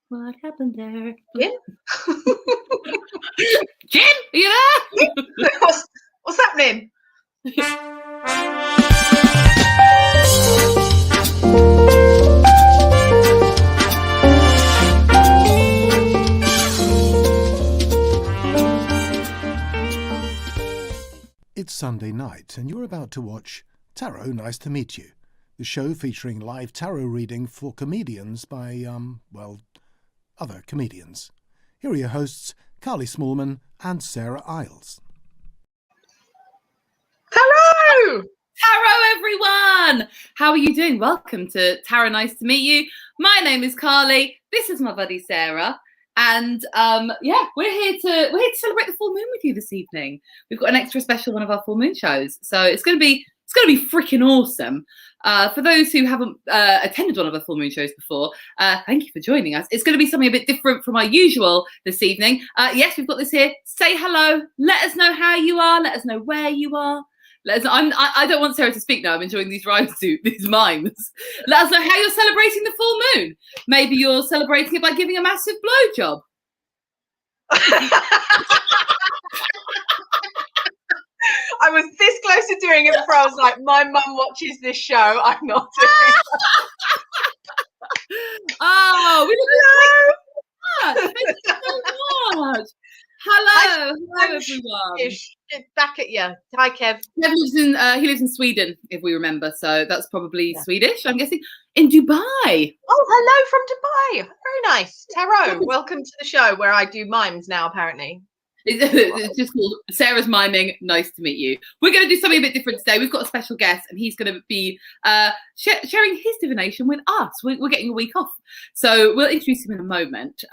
What happened there? Jim? Jim, are you there? What's happening? It's Sunday night and you're about to watch Tarot Nice to Meet You, the show featuring live tarot reading for comedians by, other comedians. Here are your hosts, Carly Smallman and Sarah Isles. Hello! Tarot, everyone! How are you doing? Welcome to Tarot Nice to Meet You. My name is Carly. This is my buddy Sarah. And we're here to celebrate the full moon with you this evening. We've got an extra special one of our full moon shows, so it's going to be freaking awesome. For those who haven't attended one of our full moon shows before, thank you for joining us. It's going to be something a bit different from our usual this evening. Yes, we've got this here. Say hello. Let us know how you are. Let us know where you are. Let us know. I don't want Sarah to speak now. I'm enjoying these rhymes, these mimes. Let us know how you're celebrating the full moon. Maybe you're celebrating it by giving a massive blowjob. I was this close to doing it before I was like, my mum watches this show. I'm not doing it. Oh, we didn't thank you so much. Hello, everyone. Back at you. Hi, Kev. Kev lives in Sweden, if we remember, so that's probably Swedish, I'm guessing. In Dubai. Oh, hello from Dubai. Very nice. Tarot, welcome to the show where I do mimes now, apparently. It's just called Sarah's Miming. Nice to meet you. We're going to do something a bit different today. We've got a special guest, and he's going to be sharing his divination with us. We're getting a week off, so we'll introduce him in a moment.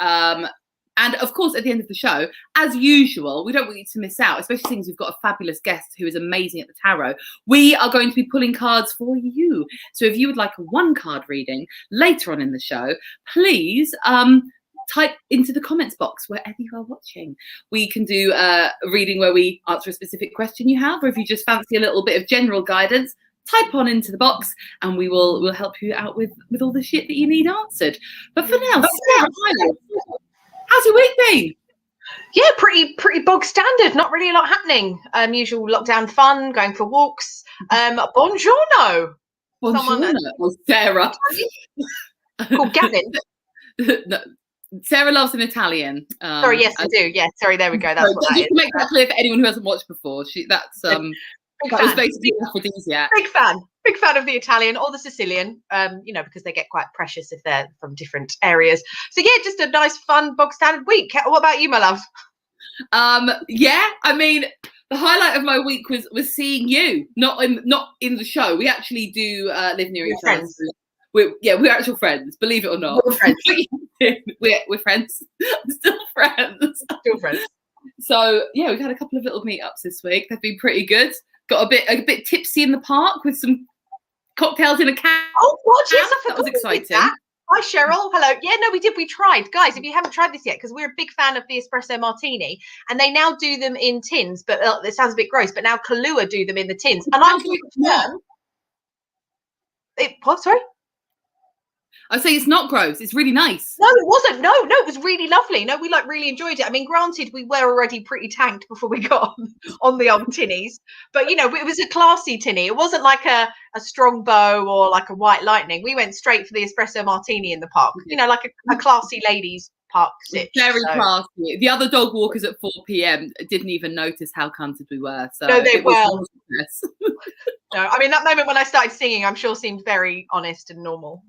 And of course, at the end of the show, as usual, we don't want you to miss out, especially since we've got a fabulous guest who is amazing at the tarot. We are going to be pulling cards for you. So if you would like a one-card reading later on in the show, please type into the comments box wherever you are watching. We can do a reading where we answer a specific question you have, or if you just fancy a little bit of general guidance, type on into the box and we'll help you out with all the shit that you need answered. But for now, Sarah, how's your week been? Yeah, pretty bog standard. Not really a lot happening. Usual lockdown fun, going for walks. Buongiorno. Buongiorno. Sarah. Called Gavin. No, Sarah loves an Italian. Sorry, yes, I do. Yeah, sorry, there we go. That's what that is. To make that clear for anyone who hasn't watched before, that was basically an aphrodisiac. Big fan of the Italian or the Sicilian, because they get quite precious if they're from different areas. So yeah, just a nice, fun, bog standard week. What about you, my love? I mean, the highlight of my week was seeing you, not in the show. We actually do live near each other. We're actual friends, believe it or not. We're friends. we're friends. Still friends. Still friends. So yeah, we've had a couple of little meetups this week. They've been pretty good. Got a bit tipsy in the park with some cocktails in a can. Oh, what? Yes, that was exciting. Hi, Cheryl. Hello. Yeah, no, we did. We tried. Guys, if you haven't tried this yet, because we're a big fan of the espresso martini, and they now do them in tins, but it sounds a bit gross, but now Kahlua do them in the tins. And I'm what? Sorry? I say it's not gross. It's really nice. No, it wasn't. No, it was really lovely. No, we really enjoyed it. I mean, granted, we were already pretty tanked before we got on the old tinnies, but it was a classy tinny. It wasn't like a strong bow or like a white lightning. We went straight for the espresso martini in the park. Like a classy ladies park sit. Very classy. The other dog walkers at 4 p.m. didn't even notice how cunted we were. So no, they were. No, I mean, that moment when I started singing, I'm sure seemed very honest and normal.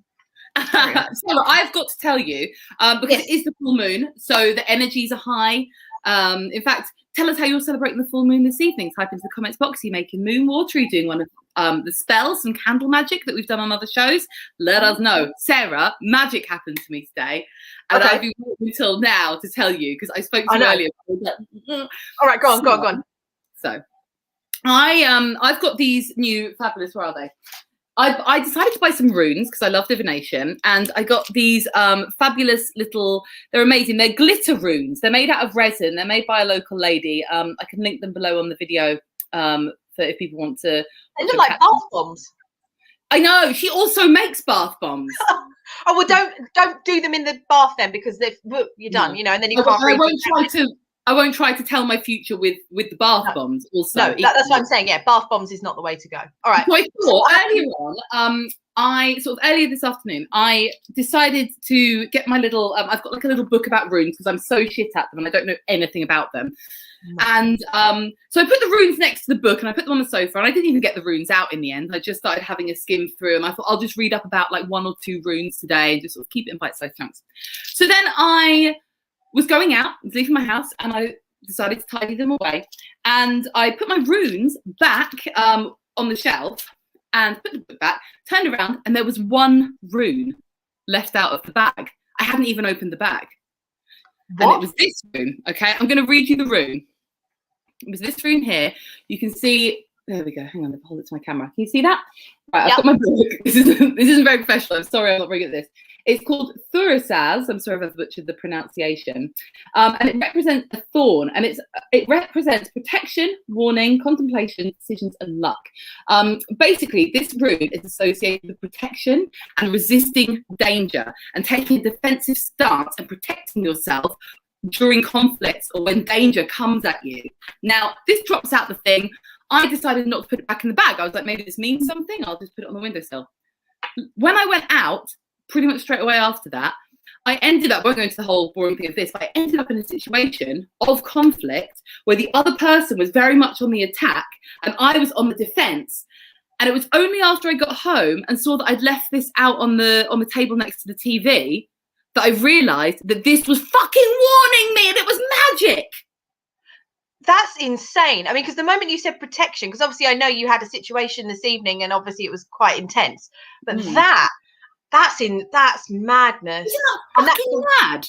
So I've got to tell you, because it is the full moon, so the energies are high. In fact, tell us how you're celebrating the full moon this evening. Type into the comments box. Are you making moon water? Are you doing one of the spells and candle magic that we've done on other shows? Let us know. Sarah, magic happened to me today, and I've been waiting until now to tell you because I spoke to you earlier. All right, go on. So I've got these new fabulous. Where are they? I decided to buy some runes because I love divination, and I got these fabulous little, they're amazing, they're glitter runes. They're made out of resin. They're made by a local lady. I can link them below on the video for if people want to. They look like bath bombs. I know. She also makes bath bombs. Oh well, don't do them in the bath then, because you're done, you know, and then you can't. I won't try to tell my future with the bath bombs. Also, no, that's what I'm saying. Yeah, bath bombs is not the way to go. All right. So I thought earlier on, earlier this afternoon, I decided to get my little. I've got like a little book about runes because I'm so shit at them and I don't know anything about them. And so I put the runes next to the book and I put them on the sofa, and I didn't even get the runes out in the end. I just started having a skim through, and I thought I'll just read up about like 1 or 2 runes today and just sort of keep it in bite-sized chunks. So then I was going out, leaving my house, and I decided to tidy them away. And I put my runes back on the shelf and put the book back, turned around, and there was 1 rune left out of the bag. I hadn't even opened the bag. What? And it was this rune, okay? I'm going to read you the rune. It was this rune here. You can see, there we go. Hang on, I'll hold it to my camera. Can you see that? Right, I've got my book. This isn't very professional. I'm sorry, I'm not very good at this. It's called Thurasaz. I'm sorry if I've butchered the pronunciation. And it represents a thorn, and it represents protection, warning, contemplation, decisions, and luck. Basically, this rune is associated with protection and resisting danger and taking a defensive stance and protecting yourself during conflicts or when danger comes at you. Now, this drops out the thing. I decided not to put it back in the bag. I was like, maybe this means something. I'll just put it on the windowsill. When I went out, pretty much straight away after that, I ended up, I won't go into the whole boring thing of this, but I ended up in a situation of conflict where the other person was very much on the attack and I was on the defense. And it was only after I got home and saw that I'd left this out on the table next to the TV that I realized that this was fucking warning me and it was magic. That's insane. I mean, because the moment you said protection, because obviously I know you had a situation this evening and obviously it was quite intense, but that's madness. Isn't that fucking mad?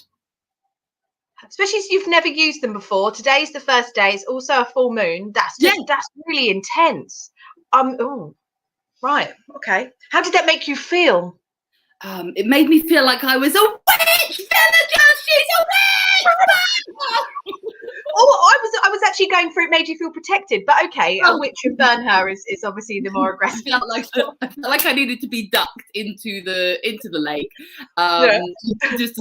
Especially if you've never used them before. Today's the first day. It's also a full moon. That's really intense. Oh, right. Okay. How did that make you feel? It made me feel like I was a witch. She's a witch. Oh, I was actually going for it made you feel protected, but okay, a witch and burn her is obviously the more aggressive. I felt like I needed to be ducked into the lake, just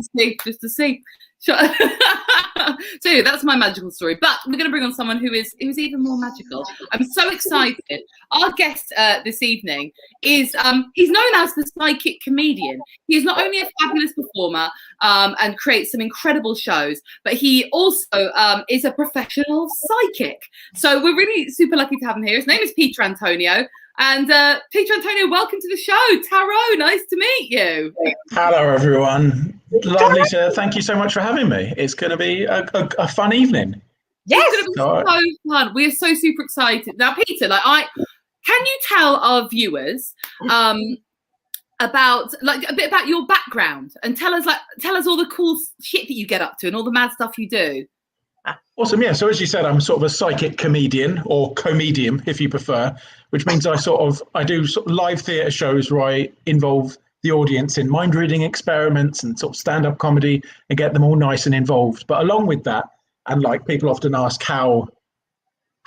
to see. So that's my magical story. But we're going to bring on someone who is even more magical. I'm so excited. Our guest this evening is he's known as the psychic comedian. He is not only a fabulous performer and creates some incredible shows, but he also is a professional psychic. So we're really super lucky to have him here. His name is Peter Antoniou. And Peter Antoniou, welcome to the show. Tarot, nice to meet you. Hello, everyone. Lovely to thank you so much for having me. It's going to be a fun evening. Yes, it's going to be so fun. We are so super excited. Now, Peter, can you tell our viewers about a bit about your background and tell us all the cool shit that you get up to and all the mad stuff you do? Awesome. Yeah. So as you said, I'm sort of a psychic comedian, or comedian if you prefer, which means I do sort of live theatre shows where I involve the audience in mind reading experiments and sort of stand-up comedy and get them all nice and involved. But along with that, and like people often ask how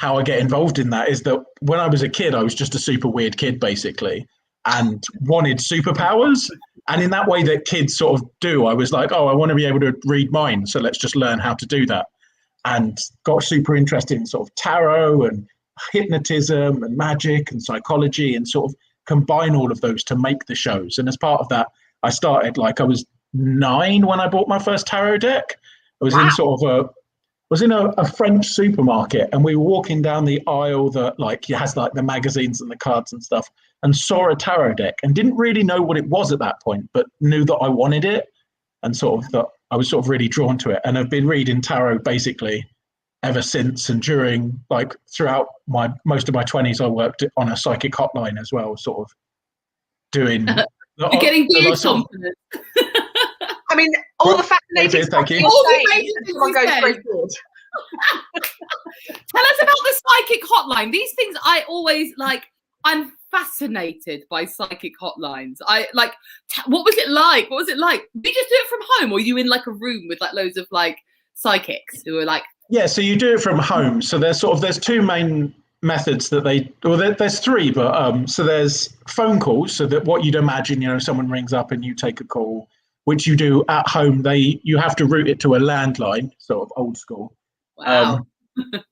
I get involved in that, is that when I was a kid, I was just a super weird kid basically and wanted superpowers. And in that way that kids sort of do, I was like, oh, I want to be able to read minds. So let's just learn how to do that. And got super interested in sort of tarot and hypnotism and magic and psychology and sort of combine all of those to make the shows. And as part of that, I started I was 9 when I bought my first tarot deck. I was in a French supermarket, and we were walking down the aisle that has the magazines and the cards and stuff, and saw a tarot deck and didn't really know what it was at that point, but knew that I wanted it and sort of that I was sort of really drawn to it. And I've been reading tarot basically ever since. And during throughout most of my 20s, I worked on a psychic hotline as well, sort of doing. You're getting weird confident. I mean, all the fascinating stuff. Thank you. All the amazing things you said. Tell us about the psychic hotline. These things I always I'm fascinated by psychic hotlines. What was it like? Did you just do it from home, or were you in a room with loads of psychics who were Yeah, so you do it from home. So there's two main methods that there's three, but so there's phone calls, so that what you'd imagine, someone rings up and you take a call, which you do at home. You have to route it to a landline, sort of old school. Wow.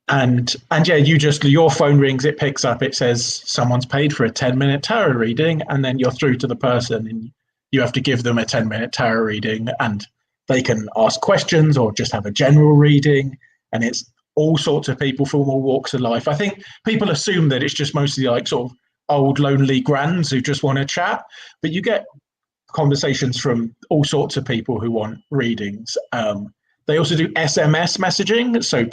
And yeah, your phone rings, it picks up, it says someone's paid for a 10-minute tarot reading, and then you're through to the person and you have to give them a 10-minute tarot reading, and they can ask questions or just have a general reading, and it's all sorts of people from all walks of life. I think people assume that it's just mostly like sort of old lonely grands who just want to chat, but you get conversations from all sorts of people who want readings. They also do SMS messaging, so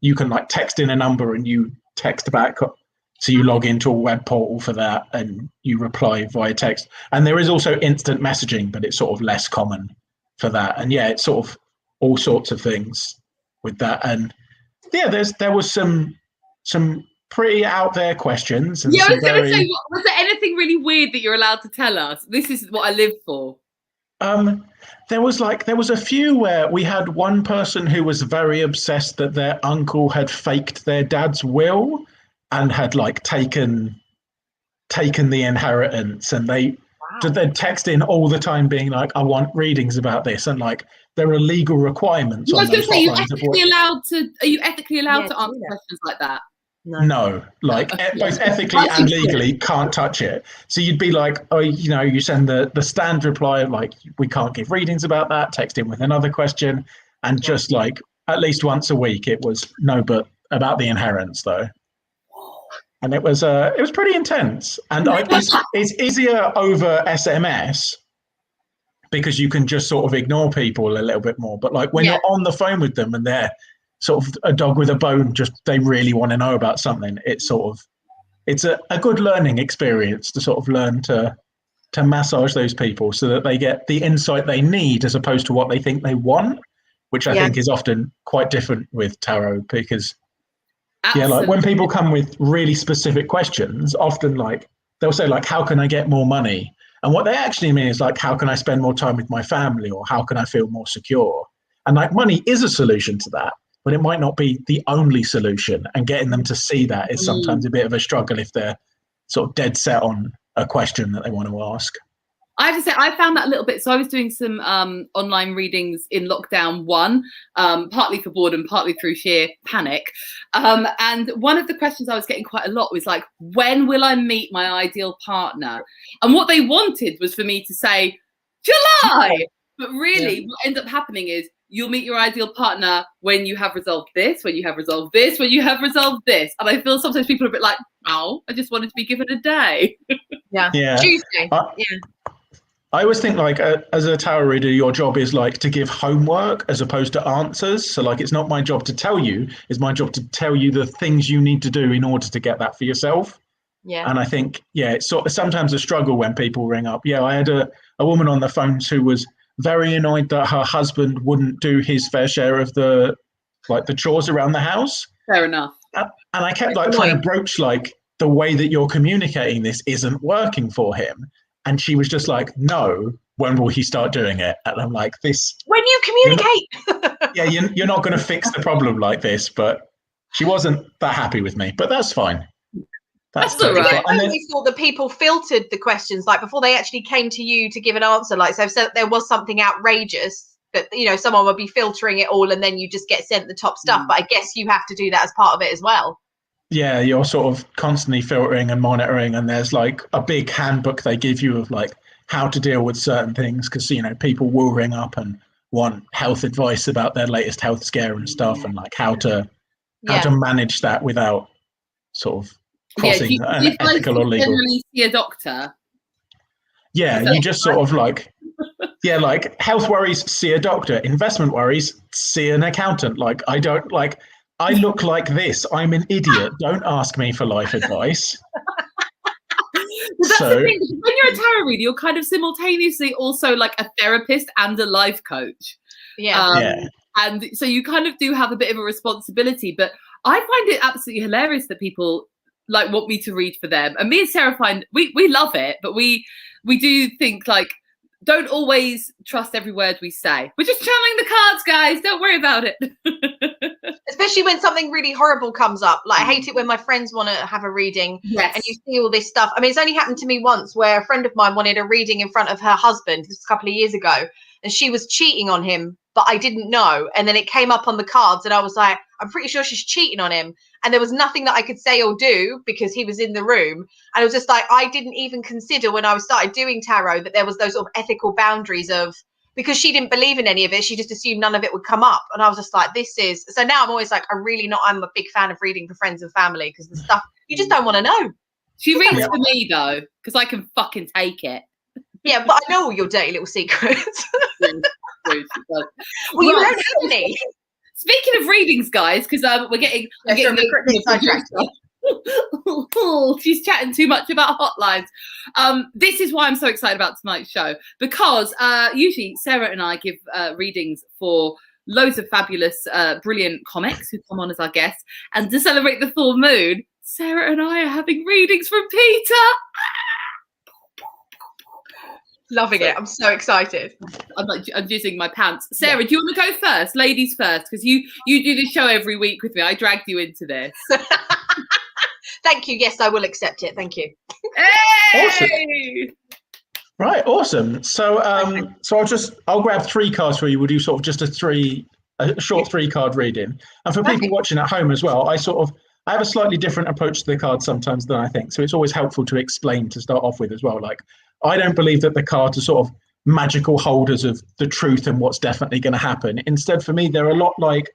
you can like text in a number and you text back. So you log into a web portal for that and you reply via text. And there is also instant messaging, but it's sort of less common for that. And yeah, it's sort of all sorts of things with that. And yeah, there was some pretty out there questions. And yeah, I was going to say, was there anything really weird that you're allowed to tell us? This is what I live for. There was a few where we had one person who was very obsessed that their uncle had faked their dad's will and had like taken the inheritance, and they'd text in all the time being like, I want readings about this, and like there are legal requirements. I was going to say, are you ethically allowed to answer questions like that? No, like both ethically and legally can't touch it. So you'd be like, oh, you send the standard reply of like, we can't give readings about that, text in with another question, and just like at least once a week it was no, but about the inheritance though. And it was pretty intense, and it's easier over SMS because you can just sort of ignore people a little bit more. But like when you're on the phone with them and they're sort of a dog with a bone, just they really want to know about something, it's a good learning experience to sort of learn to massage those people so that they get the insight they need as opposed to what they think they want, which I think is often quite different with tarot, because like when people come with really specific questions, often like they'll say like, how can I get more money? And what they actually mean is like, how can I spend more time with my family, or how can I feel more secure? And like money is a solution to that, but it might not be the only solution. And getting them to see that is sometimes a bit of a struggle if they're sort of dead set on a question that they want to ask. I have to say, I found that a little bit. So I was doing some online readings in lockdown 1, partly for boredom, partly through sheer panic. And one of the questions I was getting quite a lot was like, when will I meet my ideal partner? And what they wanted was for me to say, July. But really, what ends up happening is you'll meet your ideal partner when you have resolved this, when you have resolved this, when you have resolved this. And I feel sometimes people are a bit like, oh, I just wanted to be given a day. Tuesday. I always think like as a tarot reader, your job is like to give homework as opposed to answers. So like, it's not my job to tell you, it's my job to tell you the things you need to do in order to get that for yourself. Yeah. And I think, it's sort of sometimes a struggle when people ring up. Yeah, I had a woman on the phones who was very annoyed that her husband wouldn't do his fair share of the chores around the house. Fair enough. And I kept like trying to broach like, the way that you're communicating this isn't working for him. And she was just like, no, when will he start doing it? And I'm like, when you communicate. You're not going to fix the problem like this. But she wasn't that happy with me, but that's fine. That's all right. I only thought that people filtered the questions like before they actually came to you to give an answer. Like, so there was something outrageous that, someone would be filtering it all and then you just get sent the top stuff. But I guess you have to do that as part of it as well. Yeah, you're sort of constantly filtering and monitoring, and there's like a big handbook they give you of like how to deal with certain things, because people will ring up and want health advice about their latest health scare and stuff, and like how to manage that without sort of crossing an ethical or legal. Generally see a doctor. Yeah, you just sort of like like health worries, see a doctor. Investment worries, see an accountant. Like I look like this. I'm an idiot. Don't ask me for life advice. That's the thing. When you're a tarot reader, you're kind of simultaneously also like a therapist and a life coach. And so you kind of do have a bit of a responsibility. But I find it absolutely hilarious that people like want me to read for them. And me and Sarah find we love it, but we do think like, don't always trust every word we say. We're just channeling the cards, guys. Don't worry about it. Especially when something really horrible comes up. Like, I hate it when my friends want to have a reading and you see all this stuff. I mean, it's only happened to me once where a friend of mine wanted a reading in front of her husband. This was a couple of years ago, and she was cheating on him, but I didn't know. And then it came up on the cards, and I was like, I'm pretty sure she's cheating on him. And there was nothing that I could say or do because he was in the room. And it was just like, I didn't even consider when I started doing tarot that there was those sort of ethical boundaries of, because she didn't believe in any of it, she just assumed none of it would come up. And I was just like, so now I'm always like, I'm a big fan of reading for friends and family, because the stuff you just don't want to know. She reads for me though, because I can fucking take it. Yeah, but I know all your dirty little secrets. Well, you don't have any. Speaking of readings, guys, because we're getting sidetracked. She's chatting too much about hotlines. This is why I'm so excited about tonight's show, because usually Sarah and I give readings for loads of fabulous, brilliant comics who come on as our guests, and to celebrate the full moon, Sarah and I are having readings from Peter. Loving it. I'm so excited. I'm jizzing my pants. Sarah, do you want to go first? Ladies first, because you do this show every week with me. I dragged you into this. Thank you. Yes, I will accept it. Thank you. Hey! Awesome. Right, awesome. So I'll grab 3 cards for you. We'll do sort of just a short 3-card reading. And for people watching at home as well, I have a slightly different approach to the cards sometimes than I think. So it's always helpful to explain to start off with as well. Like, I don't believe that the cards are sort of magical holders of the truth and what's definitely going to happen. Instead, for me, they're a lot like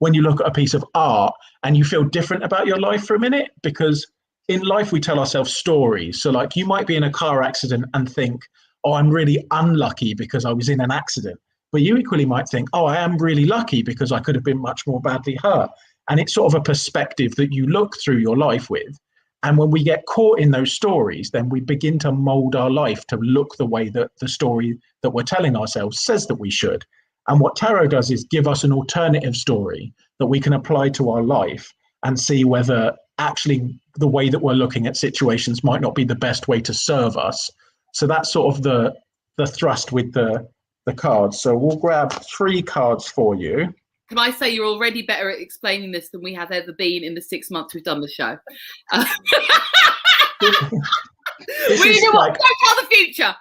when you look at a piece of art and you feel different about your life for a minute, because in life we tell ourselves stories. So like, you might be in a car accident and think, oh, I'm really unlucky because I was in an accident. But you equally might think, oh, I am really lucky because I could have been much more badly hurt. And it's sort of a perspective that you look through your life with. And when we get caught in those stories, then we begin to mold our life to look the way that the story that we're telling ourselves says that we should. And what tarot does is give us an alternative story that we can apply to our life and see whether actually the way that we're looking at situations might not be the best way to serve us. So that's sort of the thrust with the cards. So we'll grab 3 cards for you. Can I say you're already better at explaining this than we have ever been in the 6 months we've done the show? We do what? Don't tell the future.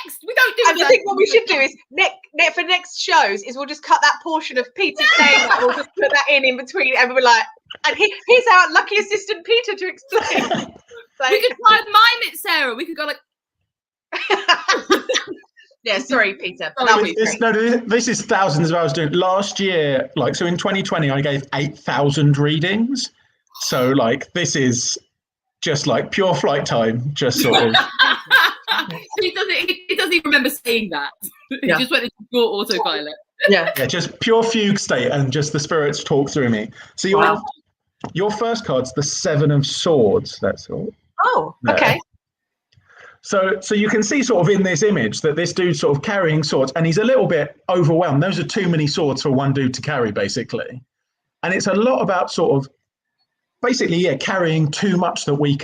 Next, we don't do. And I think what we should do is for next shows is we'll just cut that portion of Peter saying that. We'll just put that in between, and we're like, and here's our lucky assistant Peter to explain. We could try and mime it, Sarah. We could go like. Yeah, sorry, Peter. This is thousands of hours doing. Last year, so in 2020, I gave 8,000 readings. So this is just pure flight time, just sort of. He doesn't even remember saying that. He just went into pure autopilot. Yeah, just pure fugue state, and just the spirits talk through me. So your first card's the 7 of Swords. That's all. Oh, okay. So you can see sort of in this image that this dude's sort of carrying swords, and he's a little bit overwhelmed. Those are too many swords for one dude to carry, basically. And it's a lot about sort of basically, carrying too much that we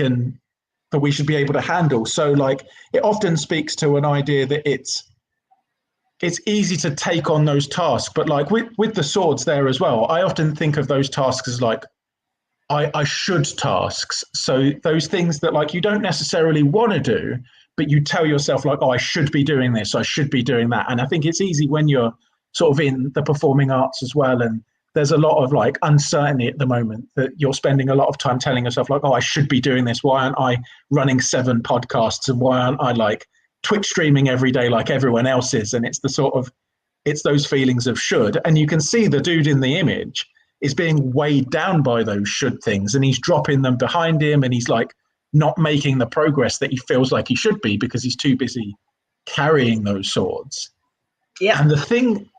should be able to handle. So it often speaks to an idea that it's easy to take on those tasks, but with the swords there as well, I often think of those tasks as I should tasks. So those things that you don't necessarily want to do, but you tell yourself oh, I should be doing this, I should be doing that. And I think it's easy when you're sort of in the performing arts as well. And there's a lot of uncertainty at the moment that you're spending a lot of time telling yourself oh, I should be doing this. Why aren't I running 7 podcasts? And why aren't I Twitch streaming every day like everyone else is? And it's it's those feelings of should. And you can see the dude in the image is being weighed down by those should things, and he's dropping them behind him, and he's not making the progress that he feels like he should be because he's too busy carrying those swords. Yeah. And the thing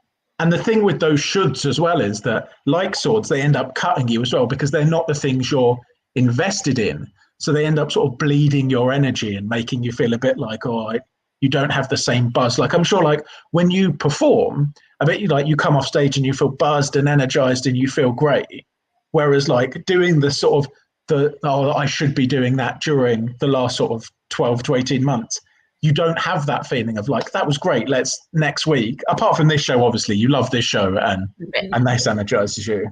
with those shoulds as well is that, like swords, they end up cutting you as well because they're not the things you're invested in. So they end up sort of bleeding your energy and making you feel a bit you don't have the same buzz. I'm sure when you perform, I bet you come off stage and you feel buzzed and energized and you feel great. Whereas doing the sort of I should be doing that during the last sort of 12 to 18 months, you don't have that feeling of that was great. Let's next week, apart from this show, obviously you love this show and this energizes you.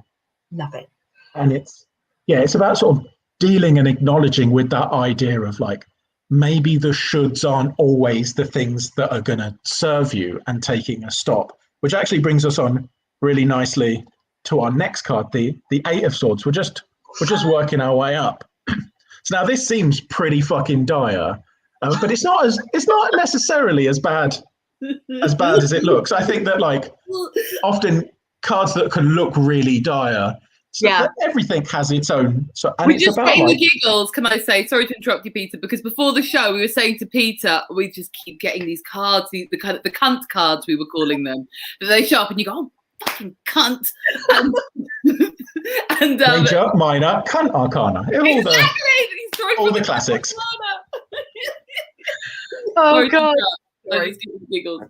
Love it. And it's about sort of dealing and acknowledging with that idea of like, maybe the shoulds aren't always the things that are going to serve you, and taking a stop, which actually brings us on really nicely to our next card, the Eight of Swords. We're just working our way up. So now this seems pretty fucking dire, but it's not necessarily as bad as it looks. I think that like often cards that can look really dire, so everything has its own. So and we're it's just about getting like, the giggles. Can I say? Sorry to interrupt you, Peter, because before the show we were saying to Peter, we just keep getting these cards, the kind of the cunt cards we were calling them. That they show up and you go, oh, fucking cunt, and major, minor, cunt arcana. All the classics. Oh God. Giggles.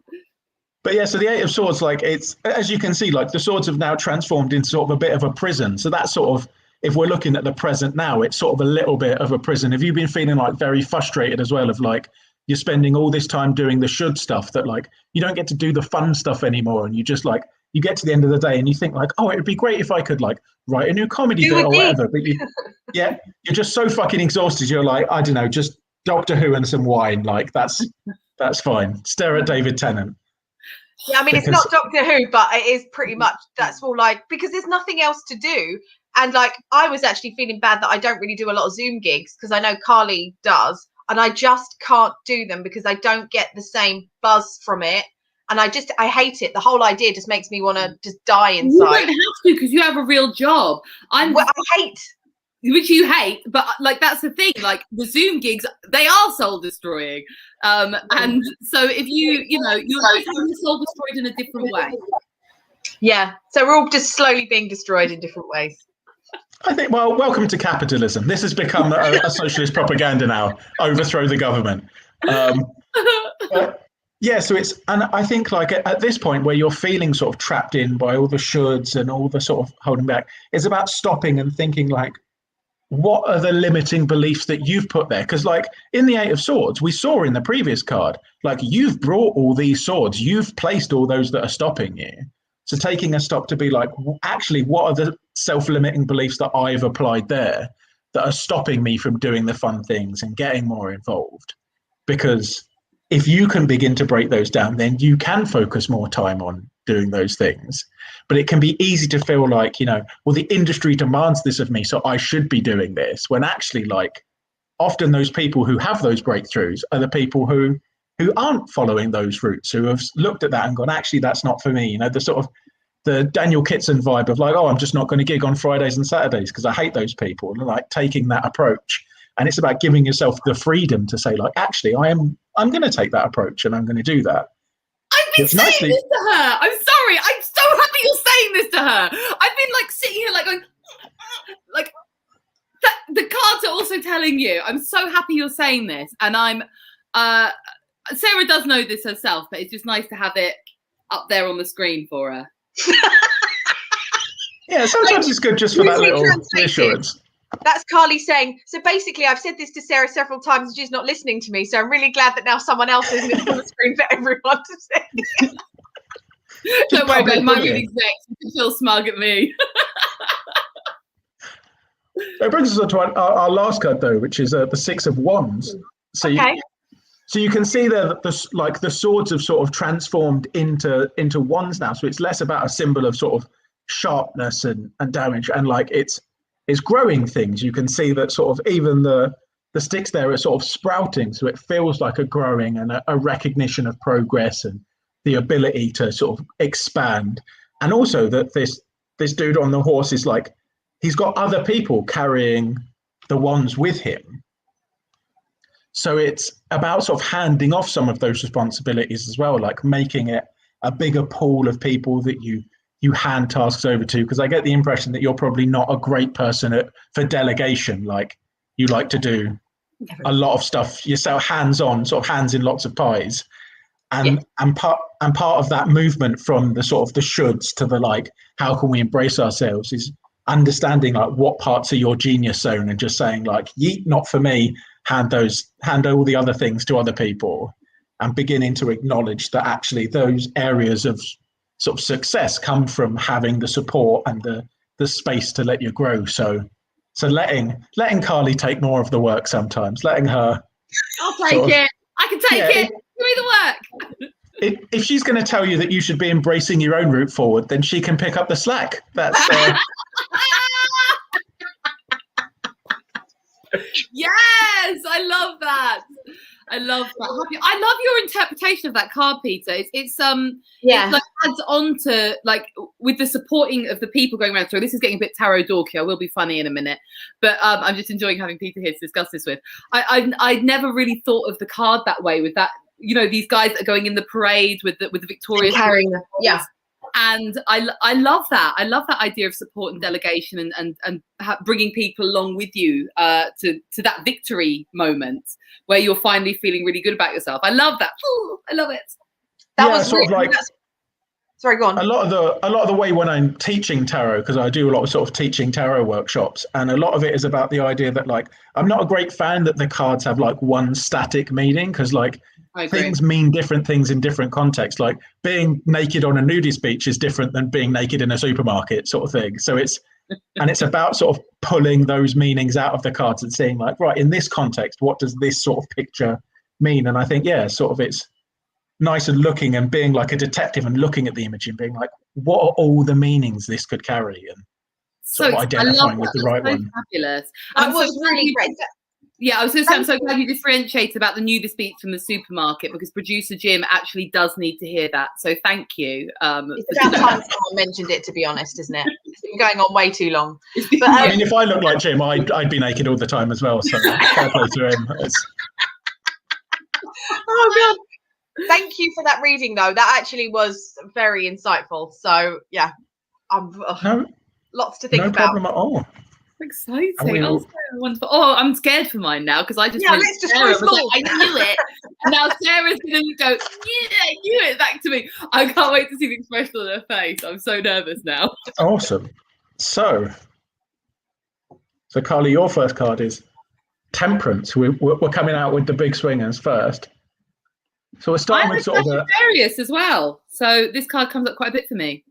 But yeah, so the Eight of Swords, like it's, as you can see, like the swords have now transformed into sort of a bit of a prison. So that's sort of, if we're looking at the present now, it's sort of a little bit of a prison. Have you been feeling like very frustrated as well of like, you're spending all this time doing the should stuff that like, you don't get to do the fun stuff anymore. And you just like, you get to the end of the day and you think like, oh, it'd be great if I could like write a new comedy bit or whatever. But you're just so fucking exhausted. You're like, I don't know, just Doctor Who and some wine. Like that's fine. Stare at David Tennant. Yeah, I mean, it's not Doctor Who, but it is pretty much, that's all like, because there's nothing else to do. And like, I was actually feeling bad that I don't really do a lot of Zoom gigs, because I know Carly does, and I just can't do them because I don't get the same buzz from it. And I hate it. The whole idea just makes me want to just die inside. You don't have to, because you have a real job. I hate. Which you hate, but like that's the thing. Like the Zoom gigs, they are soul destroying, and so if you're soul destroyed in a different way. Yeah, so we're all just slowly being destroyed in different ways. I think. Well, welcome to capitalism. This has become a socialist propaganda now. Overthrow the government. Yeah, so it's, and I think like at this point where you're feeling sort of trapped in by all the shoulds and all the sort of holding back, it's about stopping and thinking like, what are the limiting beliefs that you've put there? Because like in the Eight of Swords, we saw in the previous card, like you've brought all these swords, you've placed all those that are stopping you. So taking a stop to be like, actually, what are the self-limiting beliefs that I've applied there that are stopping me from doing the fun things and getting more involved? Because if you can begin to break those down, then you can focus more time on doing those things. But it can be easy to feel like, you know, well, the industry demands this of me, so I should be doing this. When actually, like, often those people who have those breakthroughs are the people who aren't following those routes, who have looked at that and gone, actually, that's not for me. You know, the sort of the Daniel Kitson vibe of like, oh, I'm just not going to gig on Fridays and Saturdays because I hate those people. And like taking that approach. And it's about giving yourself the freedom to say, like, actually, I'm going to take that approach and I'm going to do that. I've been saying this to her. I'm sorry. I'm so happy you're saying this to her. I've been like sitting here like going, like the cards are also telling you. I'm so happy you're saying this. And I'm, Sarah does know this herself, but it's just nice to have it up there on the screen for her. Yeah, sometimes it's good just for that little reassurance. That's Carly saying, so basically I've said this to Sarah several times and she's not listening to me, so I'm really glad that now someone else is on the screen for everyone to see. Don't worry about my reading's next. You can feel smug at me. It brings us on to our last card though, which is the Six of Wands. So you can see there that the swords have sort of transformed into wands now. So it's less about a symbol of sort of sharpness and damage, and like it's growing things. You can see that sort of even the sticks there are sort of sprouting, so it feels like a growing and a recognition of progress and the ability to sort of expand. And also that this dude on the horse is like, he's got other people carrying the wands with him. So it's about sort of handing off some of those responsibilities as well, like making it a bigger pool of people that you hand tasks over to, because I get the impression that you're probably not a great person for delegation. Like you like to do a lot of stuff yourself, hands-on, sort of hands in lots of pies. And part of that movement from the sort of the shoulds to the like, how can we embrace ourselves, is understanding like what parts are your genius zone and just saying like, yeet, not for me, hand all the other things to other people, and beginning to acknowledge that actually those areas of sort of success come from having the support and the space to let you grow. So letting Carly take more of the work sometimes, letting her. I'll take it. I can take it. Give me the work. If she's going to tell you that you should be embracing your own route forward, then she can pick up the slack. That's. Yes, I love that. I love that. I love your interpretation of that card, Peter. It's it like adds on to, like, with the supporting of the people going around. So this is getting a bit tarot dorky. I will be funny in a minute, but I'm just enjoying having Peter here to discuss this with. I'd never really thought of the card that way, with that, you know, these guys that are going in the parade with the victorious carrying them. Yeah. And I love that. I love that idea of support and delegation and bringing people along with you to that victory moment where you're finally feeling really good about yourself. I love that. Ooh, I love it. That was sort of like. Sorry, go on. A lot of the way when I'm teaching tarot, because I do a lot of sort of teaching tarot workshops, and a lot of it is about the idea that, like, I'm not a great fan that the cards have like one static meaning, because like things mean different things in different contexts. Like being naked on a nudist beach is different than being naked in a supermarket, sort of thing. So it's about sort of pulling those meanings out of the cards and saying, like, right, in this context, what does this sort of picture mean? And I think, sort of it's nice and looking and being like a detective and looking at the image and being like, what are all the meanings this could carry, and sort of identifying with the right one. Fabulous. That was really great. Yeah, I was going to say, I'm so glad you differentiated about the nudist beach from the supermarket, because producer Jim actually does need to hear that. So thank you. It's about time someone mentioned it, to be honest, isn't it? It's been going on way too long. But, I mean, if I look like Jim, I'd be naked all the time as well. So fair play to him. Oh God. Thank you for that reading, though. That actually was very insightful. So yeah, lots to think about. No problem at all. Exciting. Oh, so wonderful. Oh, I'm scared for mine now, because I just let's just go small. I knew it. And now Sarah's going to go, yeah, I knew it, back to me. I can't wait to see the expression on her face. I'm so nervous now. Awesome. So Carly, your first card is Temperance. We're coming out with the big swingers first. So we're starting with sort of Sagittarius as well. So this card comes up quite a bit for me.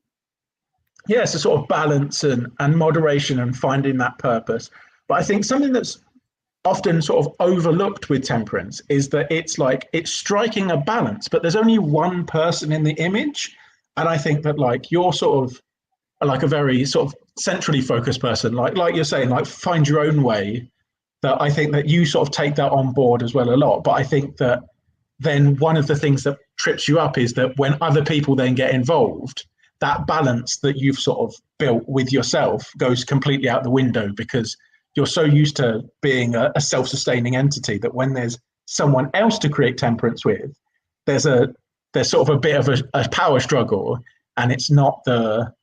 Yeah, it's a sort of balance and moderation and finding that purpose. But I think something that's often sort of overlooked with Temperance is that it's striking a balance, but there's only one person in the image. And I think that, like, you're sort of like a very sort of centrally focused person, like you're saying, like, find your own way. That I think that you sort of take that on board as well a lot. But I think that then one of the things that trips you up is that when other people then get involved, that balance that you've sort of built with yourself goes completely out the window, because you're so used to being a self-sustaining entity that when there's someone else to create temperance with, there's sort of a bit of a power struggle, and it's not the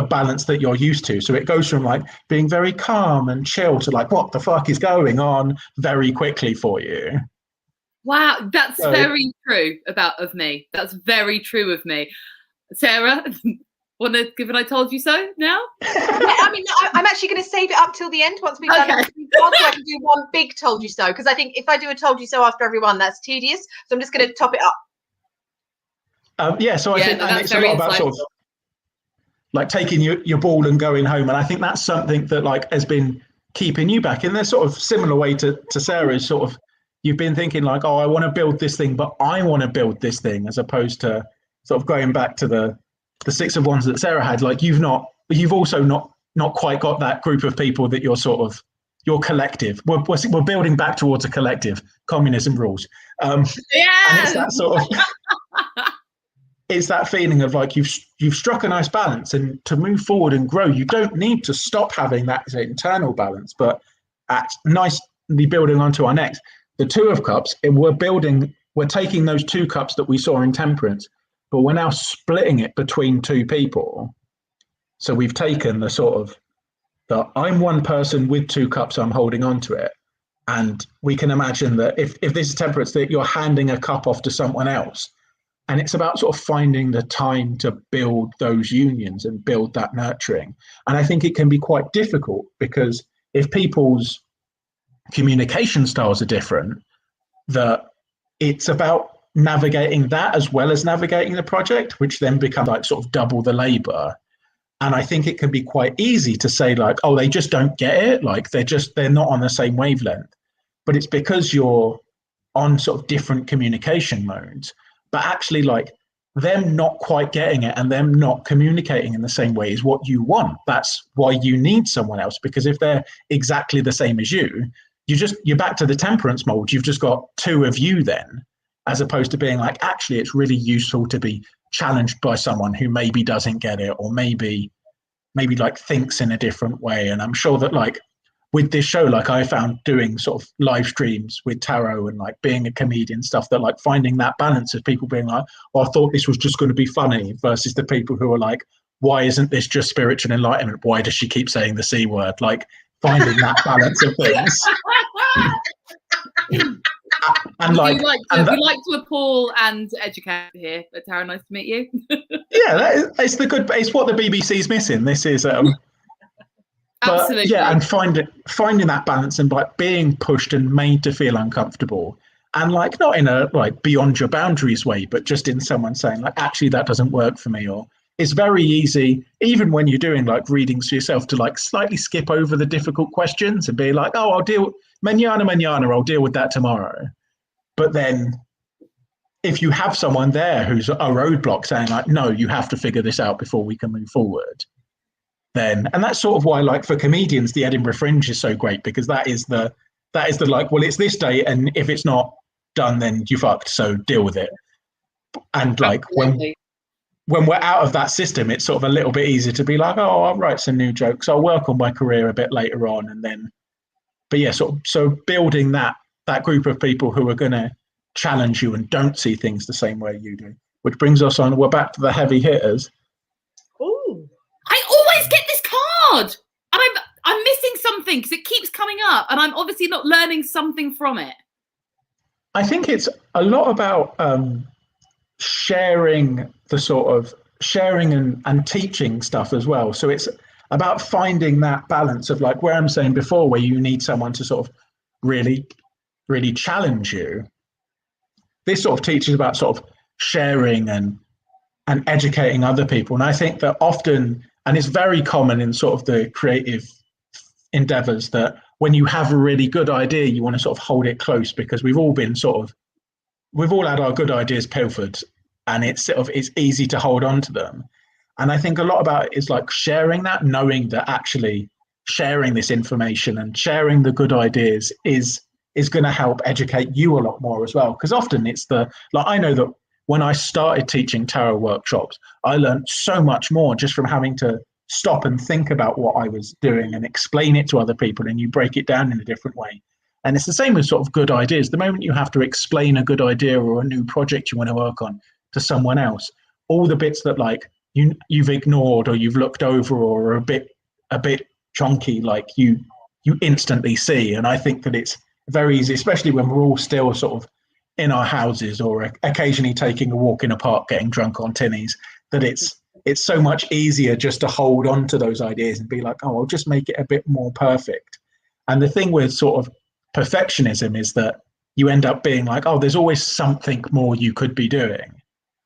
balance that you're used to. So it goes from like being very calm and chill to like, what the fuck is going on, very quickly for you. Wow, that's very true of me. That's very true of me. Sarah, want to give an I told you so now? Yeah, I mean, I'm actually going to save it up till the end once we've done it. I can do one big told you so, because I think if I do a told you so after everyone, that's tedious. So I'm just going to top it up. So I think it's a lot about sort of like taking your ball and going home. And I think that's something that like has been keeping you back in this sort of similar way to Sarah's sort of, you've been thinking like, oh, I want to build this thing, but I want to build this thing, as opposed to sort of going back to the Six of Wands that Sarah had. Like you've also not quite got that group of people that you're sort of, your collective. We're building back towards a collective. Communism rules. And it's that sort of, it's that feeling of like you've struck a nice balance, and to move forward and grow, you don't need to stop having that internal balance, but nicely building onto our next. The Two of Cups, we're taking those two cups that we saw in Temperance, but we're now splitting it between two people. So we've taken the sort of, I'm one person with two cups, I'm holding on to it. And we can imagine that if this is Temperance, that you're handing a cup off to someone else. And it's about sort of finding the time to build those unions and build that nurturing. And I think it can be quite difficult, because if people's communication styles are different, that it's about navigating that as well as navigating the project, which then becomes like sort of double the labor. And I think it can be quite easy to say like, oh, they just don't get it. Like they're not on the same wavelength. But it's because you're on sort of different communication modes. But actually like them not quite getting it and them not communicating in the same way is what you want. That's why you need someone else, because if they're exactly the same as you're back to the temperance mold. You've just got two of you then, as opposed to being like, actually, it's really useful to be challenged by someone who maybe doesn't get it, or maybe like thinks in a different way. And I'm sure that like with this show, like I found doing sort of live streams with tarot and like being a comedian stuff, that like finding that balance of people being like, oh, I thought this was just going to be funny, versus the people who are like, why isn't this just spiritual enlightenment? Why does she keep saying the C word? Like finding that balance of things. And like, we like to appall and educate here. But Tara, nice to meet you. Yeah, it's what the BBC's missing. This is absolutely. But, yeah, and finding that balance and like being pushed and made to feel uncomfortable, and like not in a like beyond your boundaries way, but just in someone saying like, actually that doesn't work for me. Or it's very easy, even when you're doing like readings for yourself, to like slightly skip over the difficult questions and be like, oh, I'll deal manana, I'll deal with that tomorrow. But then if you have someone there who's a roadblock saying like, no, you have to figure this out before we can move forward, then, and that's sort of why like for comedians, the Edinburgh Fringe is so great, because that is the like, well, it's this date, and if it's not done, then you fucked, so deal with it. And like when we're out of that system, it's sort of a little bit easier to be like, oh, I'll write some new jokes, I'll work on my career a bit later on, and then, but yeah, so building that group of people who are going to challenge you and don't see things the same way you do, which brings us on, we're back to the heavy hitters. Ooh. I always get this card, and I'm missing something because it keeps coming up, and I'm obviously not learning something from it. I think it's a lot about sharing and teaching stuff as well. So it's about finding that balance of like where I'm saying before, where you need someone to sort of really, really challenge you. This sort of teaches about sort of sharing and educating other people. And I think that often, and it's very common in sort of the creative endeavors, that when you have a really good idea, you want to sort of hold it close, because we've all had our good ideas pilfered, and it's easy to hold on to them. And I think a lot about it is like sharing that, knowing that actually sharing this information and sharing the good ideas is going to help educate you a lot more as well. Because often it's I know that when I started teaching tarot workshops, I learned so much more just from having to stop and think about what I was doing and explain it to other people, and you break it down in a different way. And it's the same with sort of good ideas. The moment you have to explain a good idea or a new project you want to work on to someone else, all the bits that like you've ignored or you've looked over or are a bit chunky, like you instantly see. And I think that it's very easy, especially when we're all still sort of in our houses or occasionally taking a walk in a park, getting drunk on tinnies, that it's so much easier just to hold on to those ideas and be like, oh, I'll just make it a bit more perfect. And the thing with sort of perfectionism is that you end up being like, oh, there's always something more you could be doing.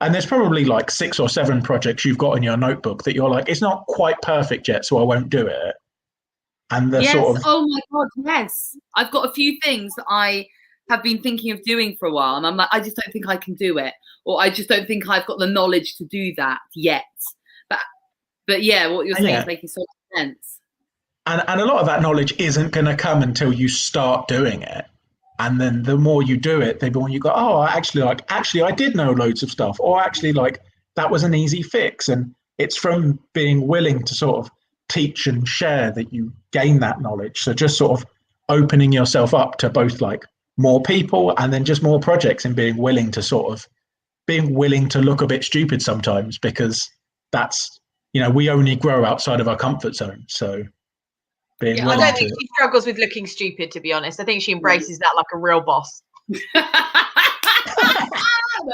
And there's probably like 6 or 7 projects you've got in your notebook that you're like, it's not quite perfect yet, so I won't do it. And the sort of, oh my God, yes. I've got a few things that I have been thinking of doing for a while, and I'm like, I just don't think I can do it, or I just don't think I've got the knowledge to do that yet. But yeah, what you're saying is making so much sense. And a lot of that knowledge isn't going to come until you start doing it. And then the more you do it, the more you go, oh, actually, I did know loads of stuff, or actually, like, that was an easy fix. And it's from being willing to sort of teach and share that you gain that knowledge. So just sort of opening yourself up to both like more people and then just more projects, and being willing to look a bit stupid sometimes, because that's, we only grow outside of our comfort zone. So I don't think she struggles with looking stupid, to be honest. I think she embraces that like a real boss. No,